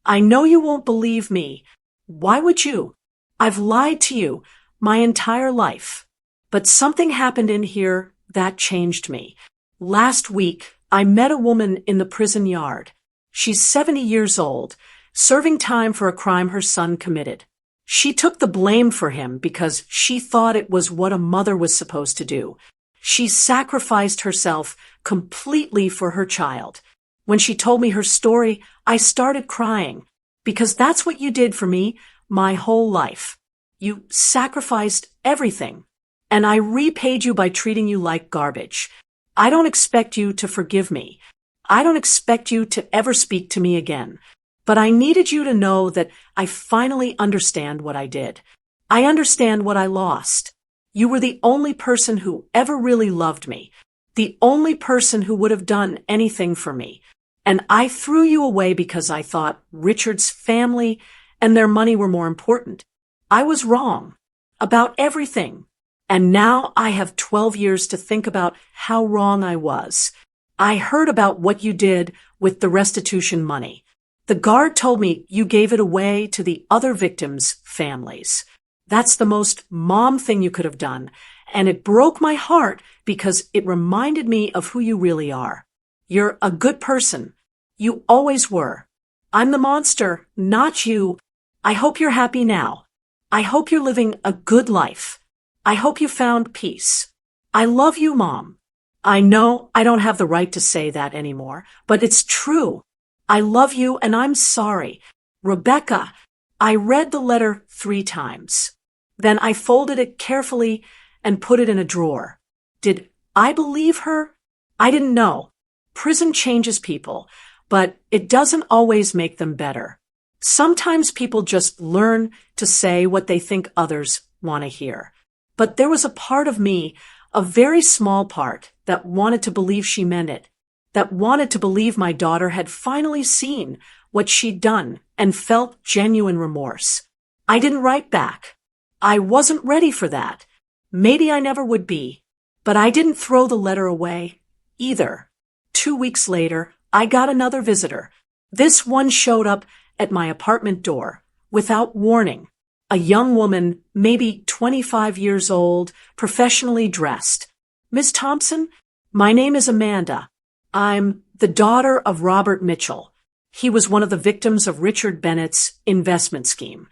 I know you won't believe me. Why would you? I've lied to you my entire life. But something happened in here that changed me. Last week, I met a woman in the prison yard. She's 70 years old, serving time for a crime her son committed. She took the blame for him because she thought it was what a mother was supposed to do. She sacrificed herself completely for her child. When she told me her story, I started crying because that's what you did for me my whole life. You sacrificed everything, and I repaid you by treating you like garbage. I don't expect you to forgive me. I don't expect you to ever speak to me again. But I needed you to know that I finally understand what I did. I understand what I lost. You were the only person who ever really loved me, the only person who would have done anything for me. And I threw you away because I thought Richard's family and their money were more important. I was wrong about everything. And now I have 12 years to think about how wrong I was. I heard about what you did with the restitution money. The guard told me you gave it away to the other victims' families. That's the most mom thing you could have done, and it broke my heart because it reminded me of who you really are. You're a good person. You always were. I'm the monster, not you. I hope you're happy now. I hope you're living a good life. I hope you found peace. I love you, Mom. I know I don't have the right to say that anymore, but it's true. I love you and I'm sorry. Rebecca, I read the letter 3 times. Then I folded it carefully and put it in a drawer. Did I believe her? I didn't know. Prison changes people, but it doesn't always make them better. Sometimes people just learn to say what they think others want to hear. But there was a part of me, a very small part, that wanted to believe she meant it, that wanted to believe my daughter had finally seen what she'd done and felt genuine remorse. I didn't write back. I wasn't ready for that. Maybe I never would be. But I didn't throw the letter away either. 2 weeks later, I got another visitor. This one showed up at my apartment door without warning. A young woman, maybe 25 years old, professionally dressed. Miss Thompson, my name is Amanda. I'm the daughter of Robert Mitchell. He was one of the victims of Richard Bennett's investment scheme.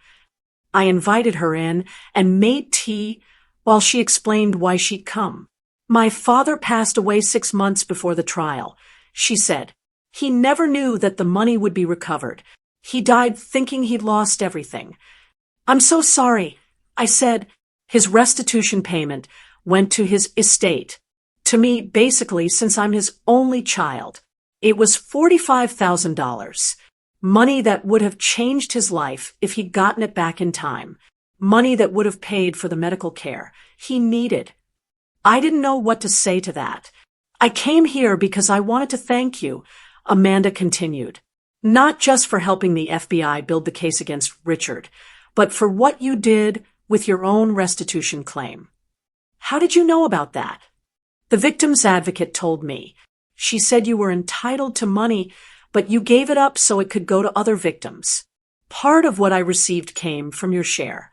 I invited her in and made tea while she explained why she'd come. My father passed away 6 months before the trial, she said. He never knew that the money would be recovered. He died thinking he'd lost everything. I'm so sorry, I said. His restitution payment went to his estate. To me, basically, since I'm his only child. It was $45,000. Money that would have changed his life if he'd gotten it back in time. Money that would have paid for the medical care he needed. I didn't know what to say to that. I came here because I wanted to thank you, Amanda continued. Not just for helping the FBI build the case against Richard, but for what you did with your own restitution claim. How did you know about that? The victim's advocate told me. She said you were entitled to money, but you gave it up so it could go to other victims. Part of what I received came from your share.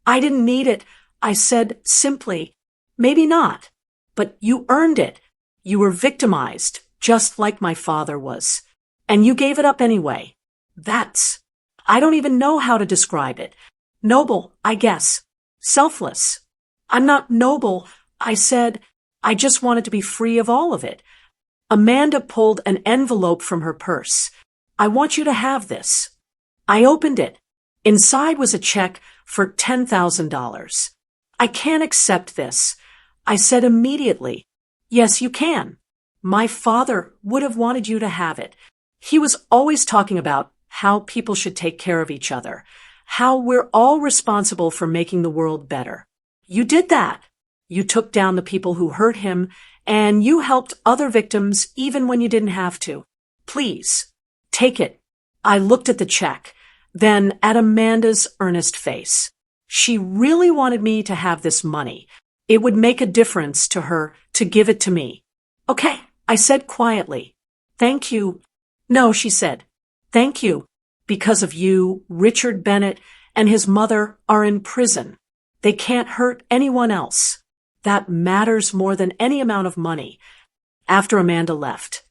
I didn't need it. I said simply, maybe not. But you earned it. You were victimized, just like my father was. And you gave it up anyway. I don't even know how to describe it. Noble, I guess. selfless. I'm not noble. I said, I just wanted to be free of all of it. Amanda pulled an envelope from her purse. I want you to have this. I opened it. Inside was a check for $10,000. I can't accept this. I said immediately, yes, you can. My father would have wanted you to have it. He was always talking about how people should take care of each other, how we're all responsible for making the world better. You did that. You took down the people who hurt him, and you helped other victims even when you didn't have to. Please, take it. I looked at the check, then at Amanda's earnest face. She really wanted me to have this money. It would make a difference to her to give it to me. Okay, I said quietly. Thank you. No, she said. Thank you. Because of you, Richard Bennett and his mother are in prison. They can't hurt anyone else. That matters more than any amount of money. After Amanda left,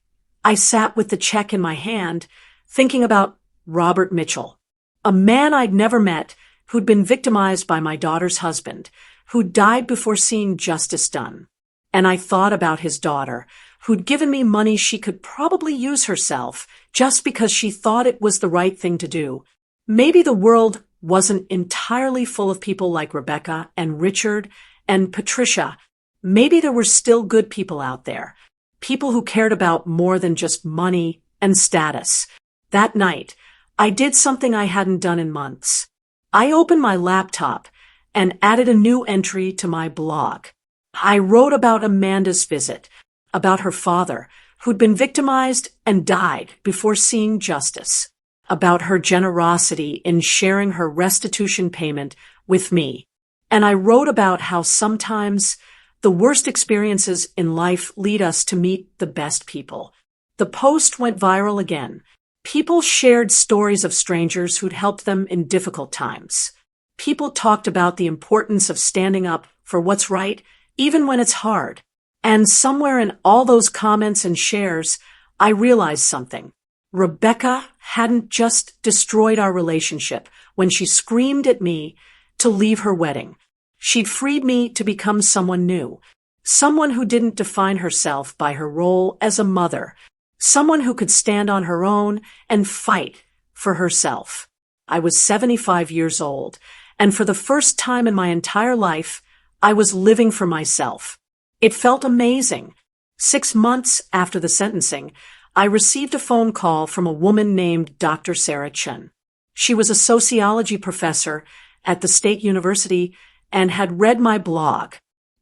I sat with the check in my hand, thinking about Robert Mitchell, a man I'd never met who'd been victimized by my daughter's husband, who died before seeing justice done. And I thought about his daughter, who'd given me money she could probably use herself just because she thought it was the right thing to do. Maybe the world wasn't entirely full of people like Rebecca and Richard and Patricia. Maybe there were still good people out there, people who cared about more than just money and status. That night, I did something I hadn't done in months. I opened my laptop and added a new entry to my blog. I wrote about Amanda's visit, about her father, who'd been victimized and died before seeing justice, about her generosity in sharing her restitution payment with me. And I wrote about how sometimes the worst experiences in life lead us to meet the best people. The post went viral again. People shared stories of strangers who'd helped them in difficult times. People talked about the importance of standing up for what's right, even when it's hard. And somewhere in all those comments and shares, I realized something. Rebecca hadn't just destroyed our relationship when she screamed at me to leave her wedding. She'd freed me to become someone new, someone who didn't define herself by her role as a mother, someone who could stand on her own and fight for herself. I was 75 years old, and for the first time in my entire life, I was living for myself. It felt amazing. 6 months after the sentencing, I received a phone call from a woman named Dr. Sarah Chen. She was a sociology professor at the State University and had read my blog.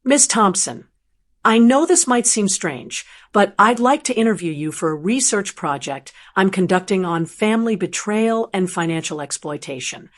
Ms. Thompson, I know this might seem strange, but I'd like to interview you for a research project I'm conducting on family betrayal and financial exploitation.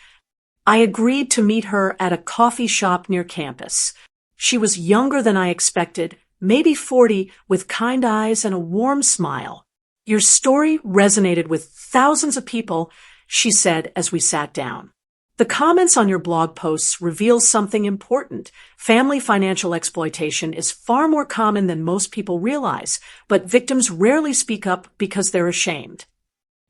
I agreed to meet her at a coffee shop near campus. She was younger than I expected, maybe 40, with kind eyes and a warm smile. Your story resonated with thousands of people, she said as we sat down. The comments on your blog posts reveal something important. Family financial exploitation is far more common than most people realize, but victims rarely speak up because they're ashamed.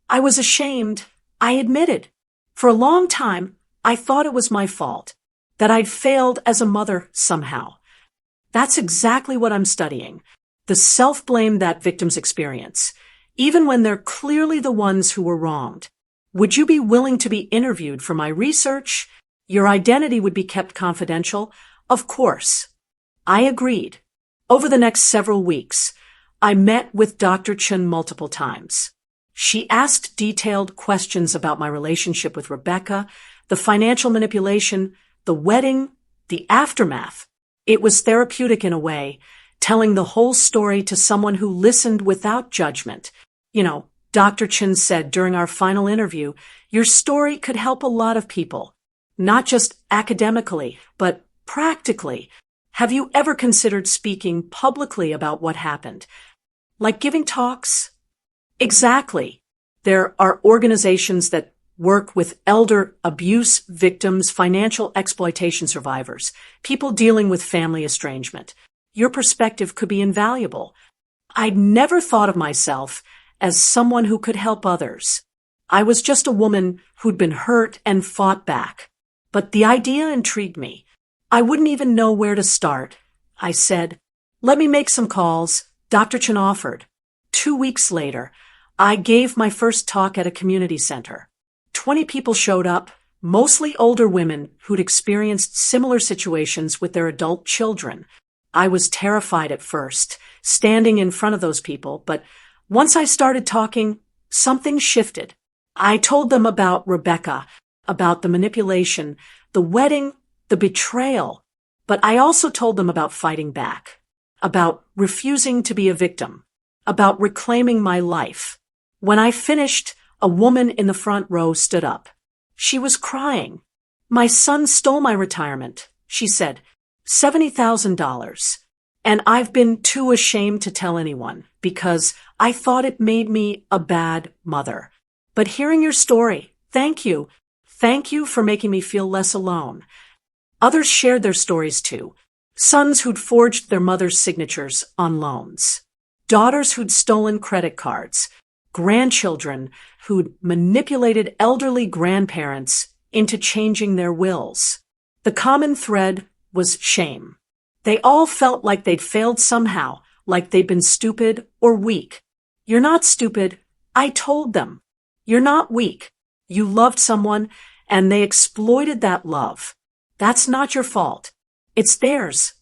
I was ashamed, I admitted. For a long time, I thought it was my fault, that I'd failed as a mother somehow. That's exactly what I'm studying, the self-blame that victims experience, even when they're clearly the ones who were wronged. Would you be willing to be interviewed for my research? Your identity would be kept confidential? Of course. I agreed. Over the next several weeks, I met with Dr. Chen multiple times. She asked detailed questions about my relationship with Rebecca, the financial manipulation, the wedding, the aftermath. It was therapeutic in a way, telling the whole story to someone who listened without judgment. Dr. Chen said during our final interview, your story could help a lot of people, not just academically, but practically. Have you ever considered speaking publicly about what happened? Like giving talks? Exactly. There are organizations that work with elder abuse victims, financial exploitation survivors, people dealing with family estrangement. Your perspective could be invaluable. I'd never thought of myself as someone who could help others. I was just a woman who'd been hurt and fought back. But the idea intrigued me. I wouldn't even know where to start. I said, "Let me make some calls." Dr. Chen offered. 2 weeks later, I gave my first talk at a community center. 20 people showed up, mostly older women who'd experienced similar situations with their adult children. I was terrified at first, standing in front of those people, but once I started talking, something shifted. I told them about Rebecca, about the manipulation, the wedding, the betrayal, but I also told them about fighting back, about refusing to be a victim, about reclaiming my life. When I finished, a woman in the front row stood up. She was crying. "My son stole my retirement," she said, $70,000. And I've been too ashamed to tell anyone because I thought it made me a bad mother. But hearing your story, thank you. Thank you for making me feel less alone. Others shared their stories too. Sons who'd forged their mother's signatures on loans. Daughters who'd stolen credit cards. Grandchildren who'd manipulated elderly grandparents into changing their wills. The common thread was shame. They all felt like they'd failed somehow, like they'd been stupid or weak. "You're not stupid," I told them. "You're not weak. You loved someone, and they exploited that love. That's not your fault. It's theirs."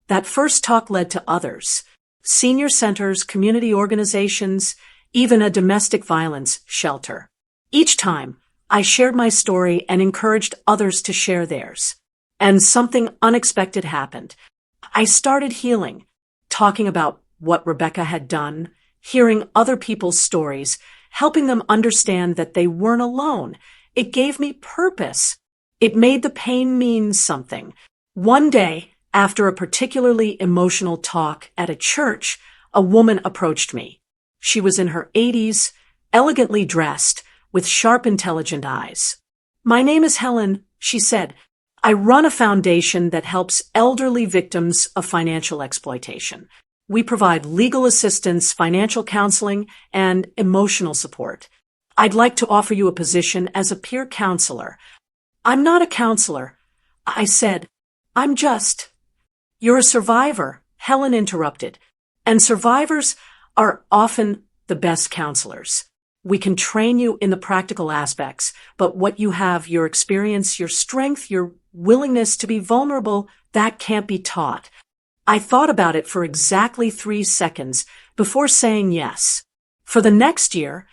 That first talk led to others. Senior centers, community organizations, even a domestic violence shelter. Each time, I shared my story and encouraged others to share theirs. And something unexpected happened. I started healing, talking about what Rebecca had done, hearing other people's stories, helping them understand that they weren't alone. It gave me purpose. It made the pain mean something. One day, after a particularly emotional talk at a church, a woman approached me. She was in her 80s, elegantly dressed, with sharp, intelligent eyes. "My name is Helen," she said. "I run a foundation that helps elderly victims of financial exploitation. We provide legal assistance, financial counseling, and emotional support. I'd like to offer you a position as a peer counselor." "I'm not a counselor," I said. "I'm just—" "You're a survivor," Helen interrupted. "And survivors are often the best counselors. We can train you in the practical aspects, but what you have, your experience, your strength, your willingness to be vulnerable, that can't be taught." I thought about it for exactly 3 seconds before saying yes. For the next year,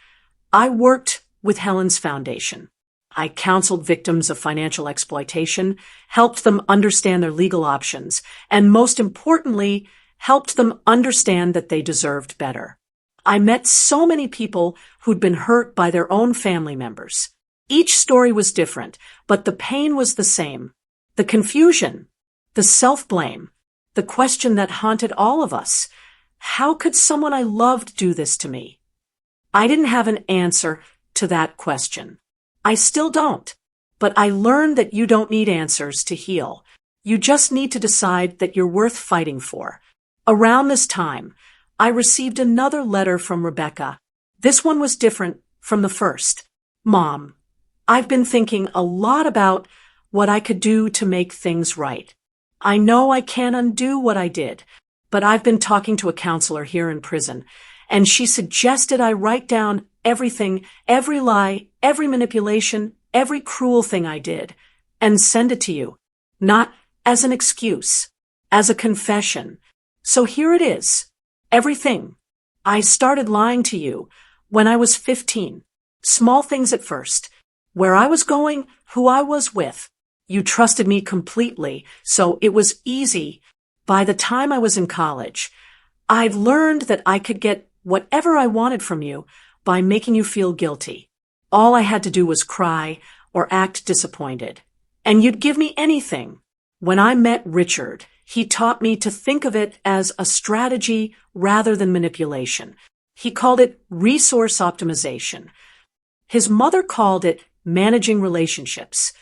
I worked with Helen's foundation. I counseled victims of financial exploitation, helped them understand their legal options, and most importantly, helped them understand that they deserved better. I met so many people who'd been hurt by their own family members. Each story was different, but the pain was the same. The confusion, the self-blame, the question that haunted all of us. How could someone I loved do this to me? I didn't have an answer to that question. I still don't. But I learned that you don't need answers to heal. You just need to decide that you're worth fighting for. Around this time, I received another letter from Rebecca. This one was different from the first. "Mom, I've been thinking a lot about what I could do to make things right. I know I can't undo what I did, but I've been talking to a counselor here in prison, and she suggested I write down everything, every lie, every manipulation, every cruel thing I did, and send it to you. Not as an excuse, as a confession. So here it is. Everything. I started lying to you when I was 15. Small things at first. Where I was going, who I was with. You trusted me completely, so it was easy. By the time I was in college, I'd learned that I could get whatever I wanted from you by making you feel guilty. All I had to do was cry or act disappointed, and you'd give me anything. When I met Richard, he taught me to think of it as a strategy rather than manipulation. He called it resource optimization. His mother called it managing relationships.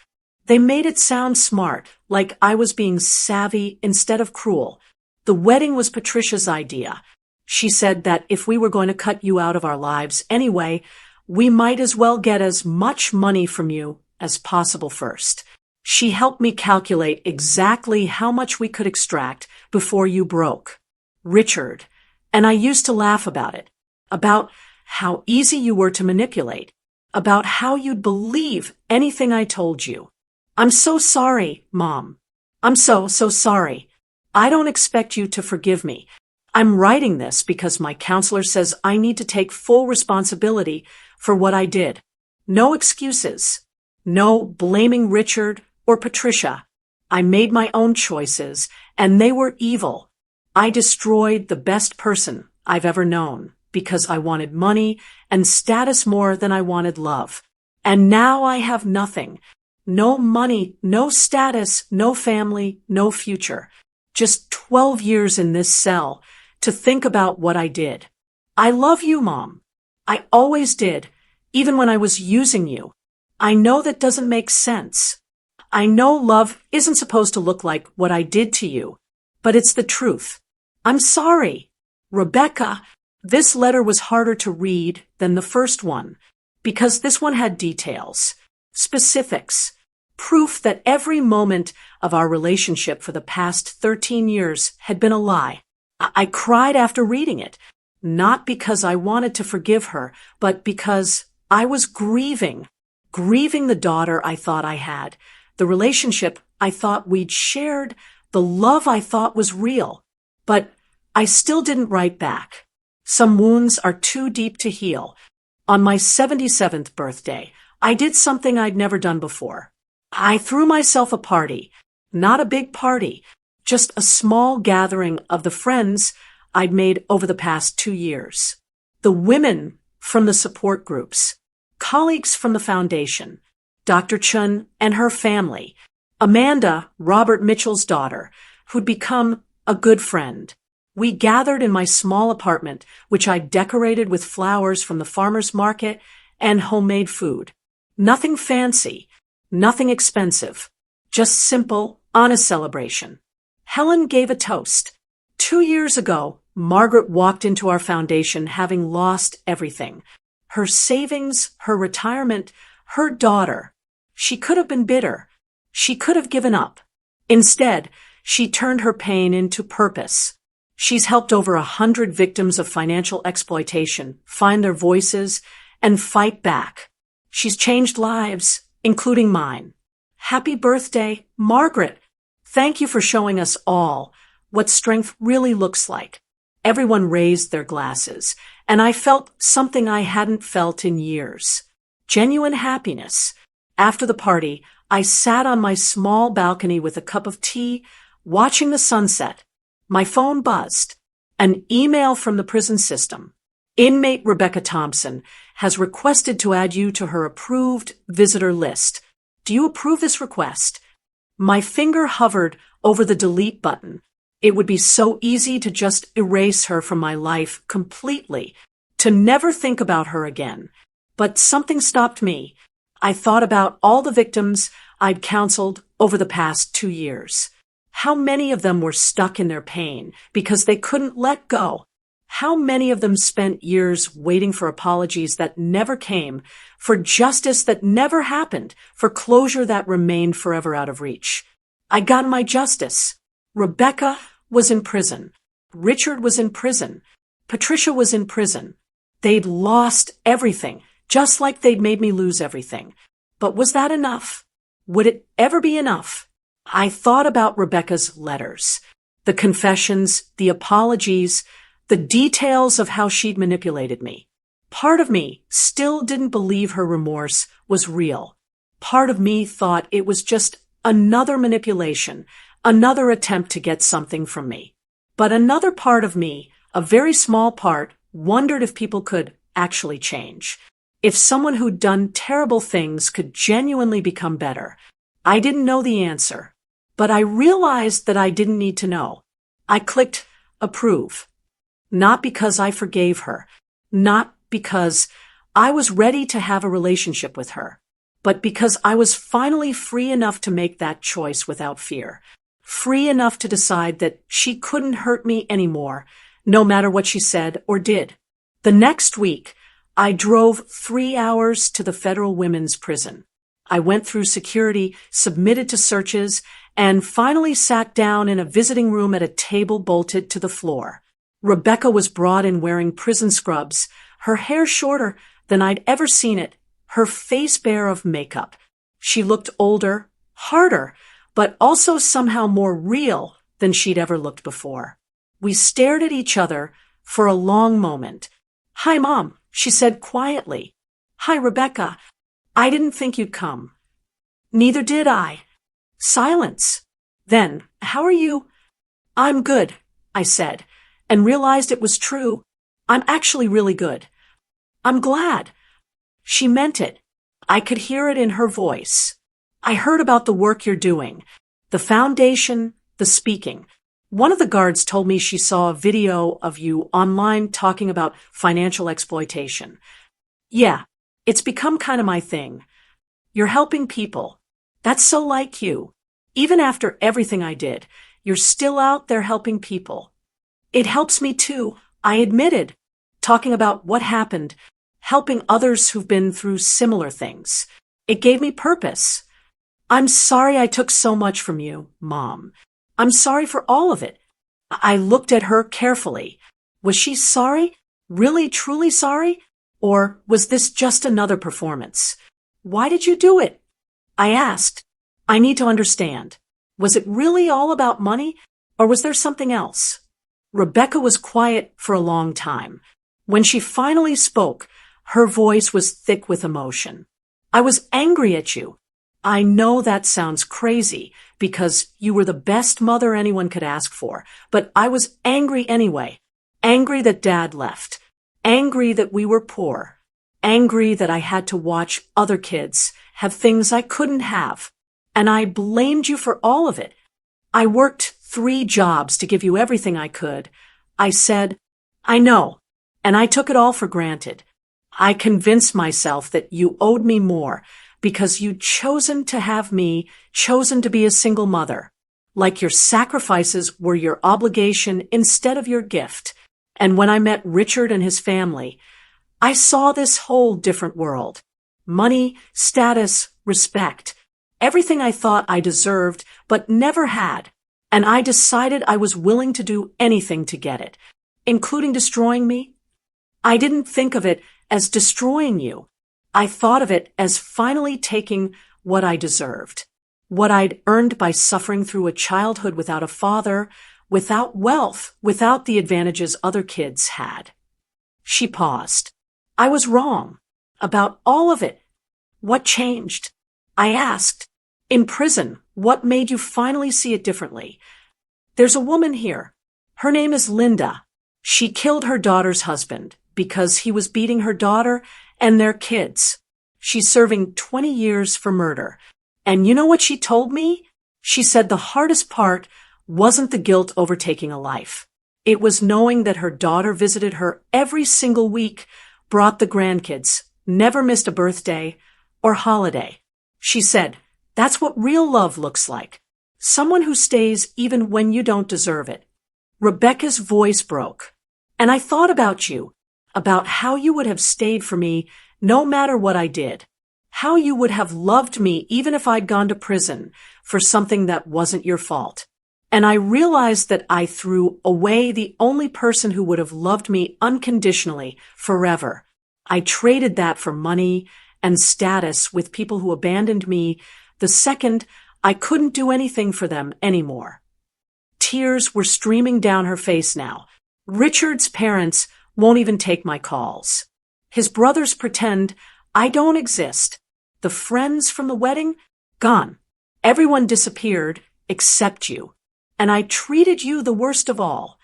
They made it sound smart, like I was being savvy instead of cruel. The wedding was Patricia's idea. She said that if we were going to cut you out of our lives anyway, we might as well get as much money from you as possible first. She helped me calculate exactly how much we could extract before you broke. Richard. And I used to laugh about it. About how easy you were to manipulate. About how you'd believe anything I told you. I'm so sorry, Mom. I'm so sorry. I don't expect you to forgive me. I'm writing this because my counselor says I need to take full responsibility for what I did. No excuses. No blaming Richard or Patricia. I made my own choices, and they were evil. I destroyed the best person I've ever known because I wanted money and status more than I wanted love. And now I have nothing. No money, no status, no family, no future. Just 12 years in this cell to think about what I did. I love you, Mom. I always did, even when I was using you. I know that doesn't make sense. I know love isn't supposed to look like what I did to you, but it's the truth. I'm sorry. Rebecca, this letter was harder to read than the first one because this one had details, specifics, proof that every moment of our relationship for the past 13 years had been a lie. I cried after reading it, not because I wanted to forgive her, but because I was grieving the daughter I thought I had, the relationship I thought we'd shared, the love I thought was real. But I still didn't write back. Some wounds are too deep to heal. On my 77th birthday, I did something I'd never done before. I threw myself a party, not a big party, just a small gathering of the friends I'd made over the past 2 years. The women from the support groups, colleagues from the foundation, Dr. Chun and her family, Amanda, Robert Mitchell's daughter, who'd become a good friend. We gathered in my small apartment, which I decorated with flowers from the farmer's market and homemade food. Nothing fancy, nothing expensive, just simple, honest celebration. Helen gave a toast. 2 years ago, Margaret walked into our foundation having lost everything. Her savings, her retirement, her daughter. She could have been bitter. She could have given up. Instead, she turned her pain into purpose. She's helped over 100 victims of financial exploitation find their voices and fight back. She's changed lives, including mine. Happy birthday, Margaret! Thank you for showing us all what strength really looks like. Everyone raised their glasses, and I felt something I hadn't felt in years. Genuine happiness. After the party, I sat on my small balcony with a cup of tea, watching the sunset. My phone buzzed. An email from the prison system. Inmate Rebecca Thompson has requested to add you to her approved visitor list. Do you approve this request? My finger hovered over the delete button. It would be so easy to just erase her from my life completely, to never think about her again. But something stopped me. I thought about all the victims I'd counseled over the past 2 years. How many of them were stuck in their pain because they couldn't let go? How many of them spent years waiting for apologies that never came, for justice that never happened, for closure that remained forever out of reach? I got my justice. Rebecca was in prison. Richard was in prison. Patricia was in prison. They'd lost everything, just like they'd made me lose everything. But was that enough? Would it ever be enough? I thought about Rebecca's letters, the confessions, the apologies, the details of how she'd manipulated me. Part of me still didn't believe her remorse was real. Part of me thought it was just another manipulation, another attempt to get something from me. But another part of me, a very small part, wondered if people could actually change. If someone who'd done terrible things could genuinely become better. I didn't know the answer, but I realized that I didn't need to know. I clicked approve. Not because I forgave her, not because I was ready to have a relationship with her, but because I was finally free enough to make that choice without fear, free enough to decide that she couldn't hurt me anymore, no matter what she said or did. The next week, I drove 3 hours to the federal women's prison. I went through security, submitted to searches, and finally sat down in a visiting room at a table bolted to the floor. Rebecca was brought in wearing prison scrubs, her hair shorter than I'd ever seen it, her face bare of makeup. She looked older, harder, but also somehow more real than she'd ever looked before. We stared at each other for a long moment. "Hi, Mom," she said quietly. "Hi, Rebecca. I didn't think you'd come." "Neither did I." Silence. Then, "How are you?" "I'm good," I said, and realized it was true. "I'm actually really good." "I'm glad." She meant it. I could hear it in her voice. "I heard about the work you're doing. The foundation, the speaking. One of the guards told me she saw a video of you online talking about financial exploitation. Yeah, it's become kind of my thing. You're helping people. That's so like you. Even after everything I did, you're still out there helping people." "It helps me too," I admitted, talking about what happened, helping others who've been through similar things. It gave me purpose. "I'm sorry I took so much from you, Mom. I'm sorry for all of it." I looked at her carefully. Was she sorry? Really, truly sorry? Or was this just another performance? "Why did you do it?" I asked. "I need to understand. Was it really all about money, or was there something else?" Rebecca was quiet for a long time. When she finally spoke, her voice was thick with emotion. "I was angry at you. I know that sounds crazy because you were the best mother anyone could ask for, but I was angry anyway. Angry that Dad left. Angry that we were poor. Angry that I had to watch other kids have things I couldn't have. And I blamed you for all of it. I worked 3 jobs to give you everything I could. I said, I know, and I took it all for granted. I convinced myself that you owed me more because you'd chosen to have me, chosen to be a single mother. Like your sacrifices were your obligation instead of your gift. And when I met Richard and his family, I saw this whole different world. Money, status, respect. Everything I thought I deserved, but never had. And I decided I was willing to do anything to get it, including destroying me. I didn't think of it as destroying you. I thought of it as finally taking what I deserved, what I'd earned by suffering through a childhood without a father, without wealth, without the advantages other kids had. She paused. I was wrong about all of it. What changed? I asked. In prison, what made you finally see it differently? There's a woman here. Her name is Linda. She killed her daughter's husband because he was beating her daughter and their kids. She's serving 20 years for murder. And you know what she told me? She said the hardest part wasn't the guilt overtaking a life. It was knowing that her daughter visited her every single week, brought the grandkids, never missed a birthday or holiday. She said, that's what real love looks like. Someone who stays even when you don't deserve it. Rebecca's voice broke. And I thought about you, about how you would have stayed for me no matter what I did. How you would have loved me even if I'd gone to prison for something that wasn't your fault. And I realized that I threw away the only person who would have loved me unconditionally forever. I traded that for money and status with people who abandoned me the second I couldn't do anything for them anymore. Tears were streaming down her face now. Richard's parents won't even take my calls. His brothers pretend I don't exist. The friends from the wedding? Gone. Everyone disappeared except you. And I treated you the worst of all.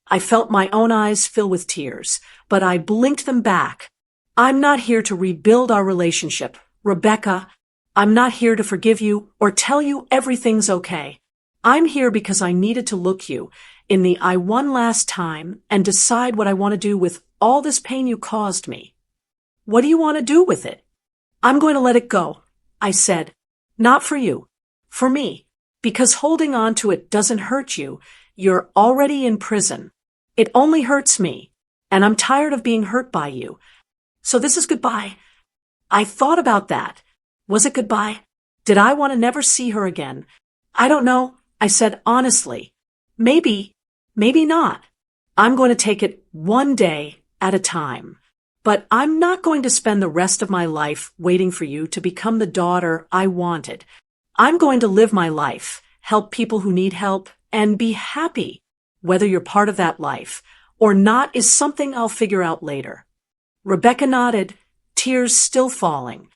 I felt my own eyes fill with tears, but I blinked them back. I'm not here to rebuild our relationship, Rebecca. I'm not here to forgive you or tell you everything's okay. I'm here because I needed to look you in the eye one last time and decide what I want to do with all this pain you caused me. What do you want to do with it? I'm going to let it go, I said. Not for you. For me. Because holding on to it doesn't hurt you. You're already in prison. It only hurts me. And I'm tired of being hurt by you. So this is goodbye. I thought about that. Was it goodbye? Did I want to never see her again? I don't know, I said honestly. Maybe, maybe not. I'm going to take it one day at a time. But I'm not going to spend the rest of my life waiting for you to become the daughter I wanted. I'm going to live my life, help people who need help, and be happy. Whether you're part of that life or not is something I'll figure out later. Rebecca nodded, tears still falling.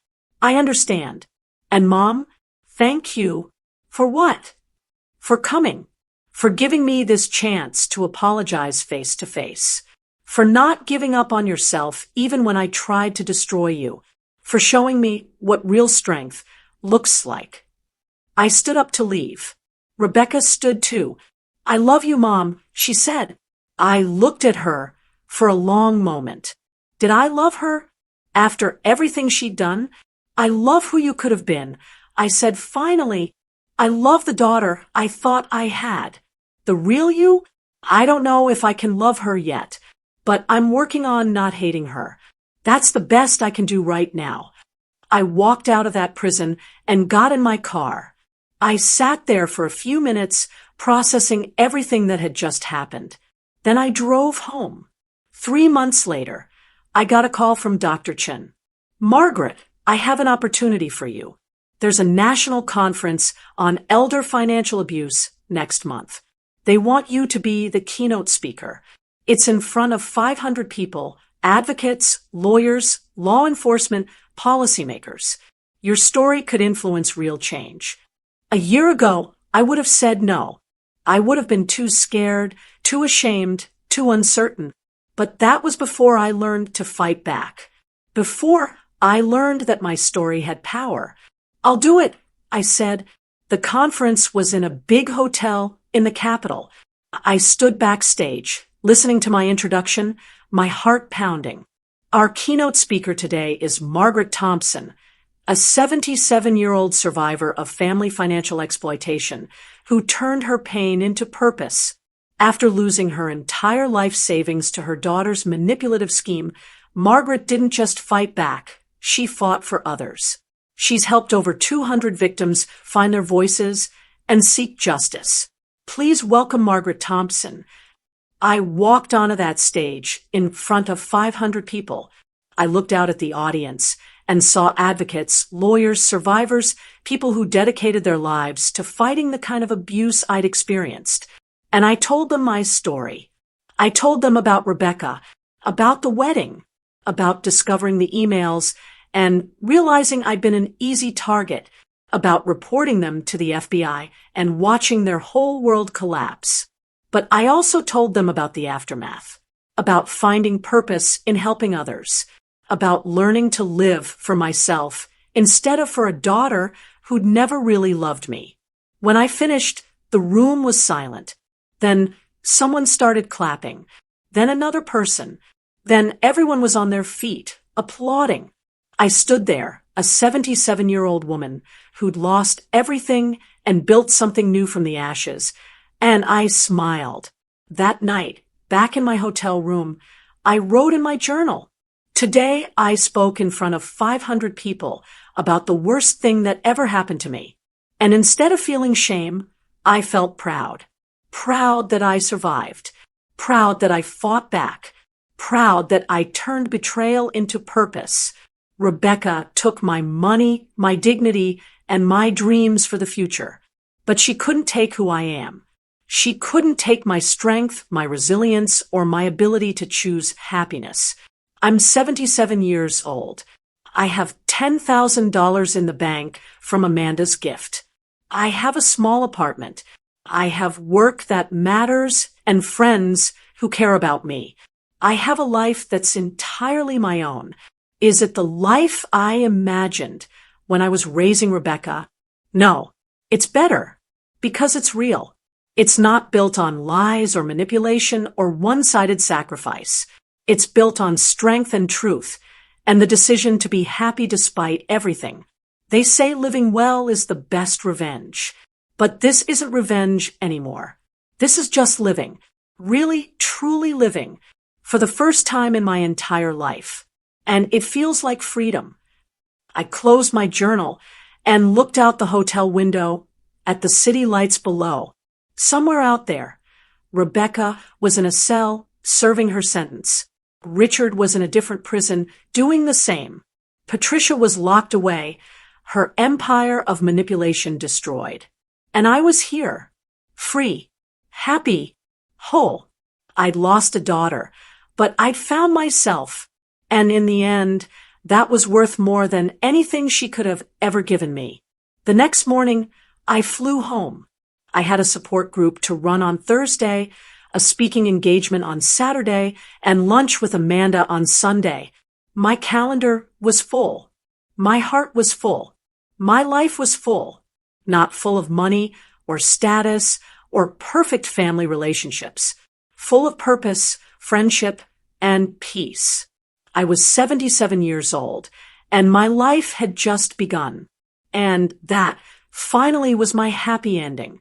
I understand. And Mom, thank you. For what? For coming. For giving me this chance to apologize face to face. For not giving up on yourself even when I tried to destroy you. For showing me what real strength looks like. I stood up to leave. Rebecca stood too. I love you, Mom, she said. I looked at her for a long moment. Did I love her? After everything she'd done? I love who you could have been. I said finally, I love the daughter I thought I had. The real you? I don't know if I can love her yet, but I'm working on not hating her. That's the best I can do right now. I walked out of that prison and got in my car. I sat there for a few minutes, processing everything that had just happened. Then I drove home. 3 months later, I got a call from Dr. Chen. Margaret, I have an opportunity for you. There's a national conference on elder financial abuse next month. They want you to be the keynote speaker. It's in front of 500 people, advocates, lawyers, law enforcement, policymakers. Your story could influence real change. A year ago, I would have said no. I would have been too scared, too ashamed, too uncertain. But that was before I learned to fight back. Before I learned that my story had power. I'll do it, I said. The conference was in a big hotel in the capital. I stood backstage, listening to my introduction, my heart pounding. Our keynote speaker today is Margaret Thompson, a 77-year-old survivor of family financial exploitation who turned her pain into purpose. After losing her entire life savings to her daughter's manipulative scheme, Margaret didn't just fight back, she fought for others. She's helped over 200 victims find their voices and seek justice. Please welcome Margaret Thompson. I walked onto that stage in front of 500 people. I looked out at the audience and saw advocates, lawyers, survivors, people who dedicated their lives to fighting the kind of abuse I'd experienced. And I told them my story. I told them about Rebecca, about the wedding, about discovering the emails and realizing I'd been an easy target, about reporting them to the FBI and watching their whole world collapse. But I also told them about the aftermath, about finding purpose in helping others, about learning to live for myself instead of for a daughter who'd never really loved me. When I finished, the room was silent. Then someone started clapping. Then another person. Then everyone was on their feet, applauding. I stood there, a 77-year-old woman who'd lost everything and built something new from the ashes. And I smiled. That night, back in my hotel room, I wrote in my journal. Today, I spoke in front of 500 people about the worst thing that ever happened to me. And instead of feeling shame, I felt proud. Proud that I survived. Proud that I fought back. Proud that I turned betrayal into purpose. Rebecca took my money, my dignity, and my dreams for the future. But she couldn't take who I am. She couldn't take my strength, my resilience, or my ability to choose happiness. I'm 77 years old. I have $10,000 in the bank from Amanda's gift. I have a small apartment. I have work that matters and friends who care about me. I have a life that's entirely my own. Is it the life I imagined when I was raising Rebecca? No, it's better because it's real. It's not built on lies or manipulation or one-sided sacrifice. It's built on strength and truth and the decision to be happy despite everything. They say living well is the best revenge. But this isn't revenge anymore. This is just living. Really, truly living. For the first time in my entire life. And it feels like freedom. I closed my journal and looked out the hotel window at the city lights below. Somewhere out there, Rebecca was in a cell serving her sentence. Richard was in a different prison doing the same. Patricia was locked away, her empire of manipulation destroyed. And I was here, free, happy, whole. I'd lost a daughter, but I'd found myself, and in the end, that was worth more than anything she could have ever given me. The next morning, I flew home. I had a support group to run on Thursday, a speaking engagement on Saturday, and lunch with Amanda on Sunday. My calendar was full. My heart was full. My life was full. Not full of money or status or perfect family relationships. Full of purpose, friendship, and peace. I was 77 years old, and my life had just begun. And that finally was my happy ending.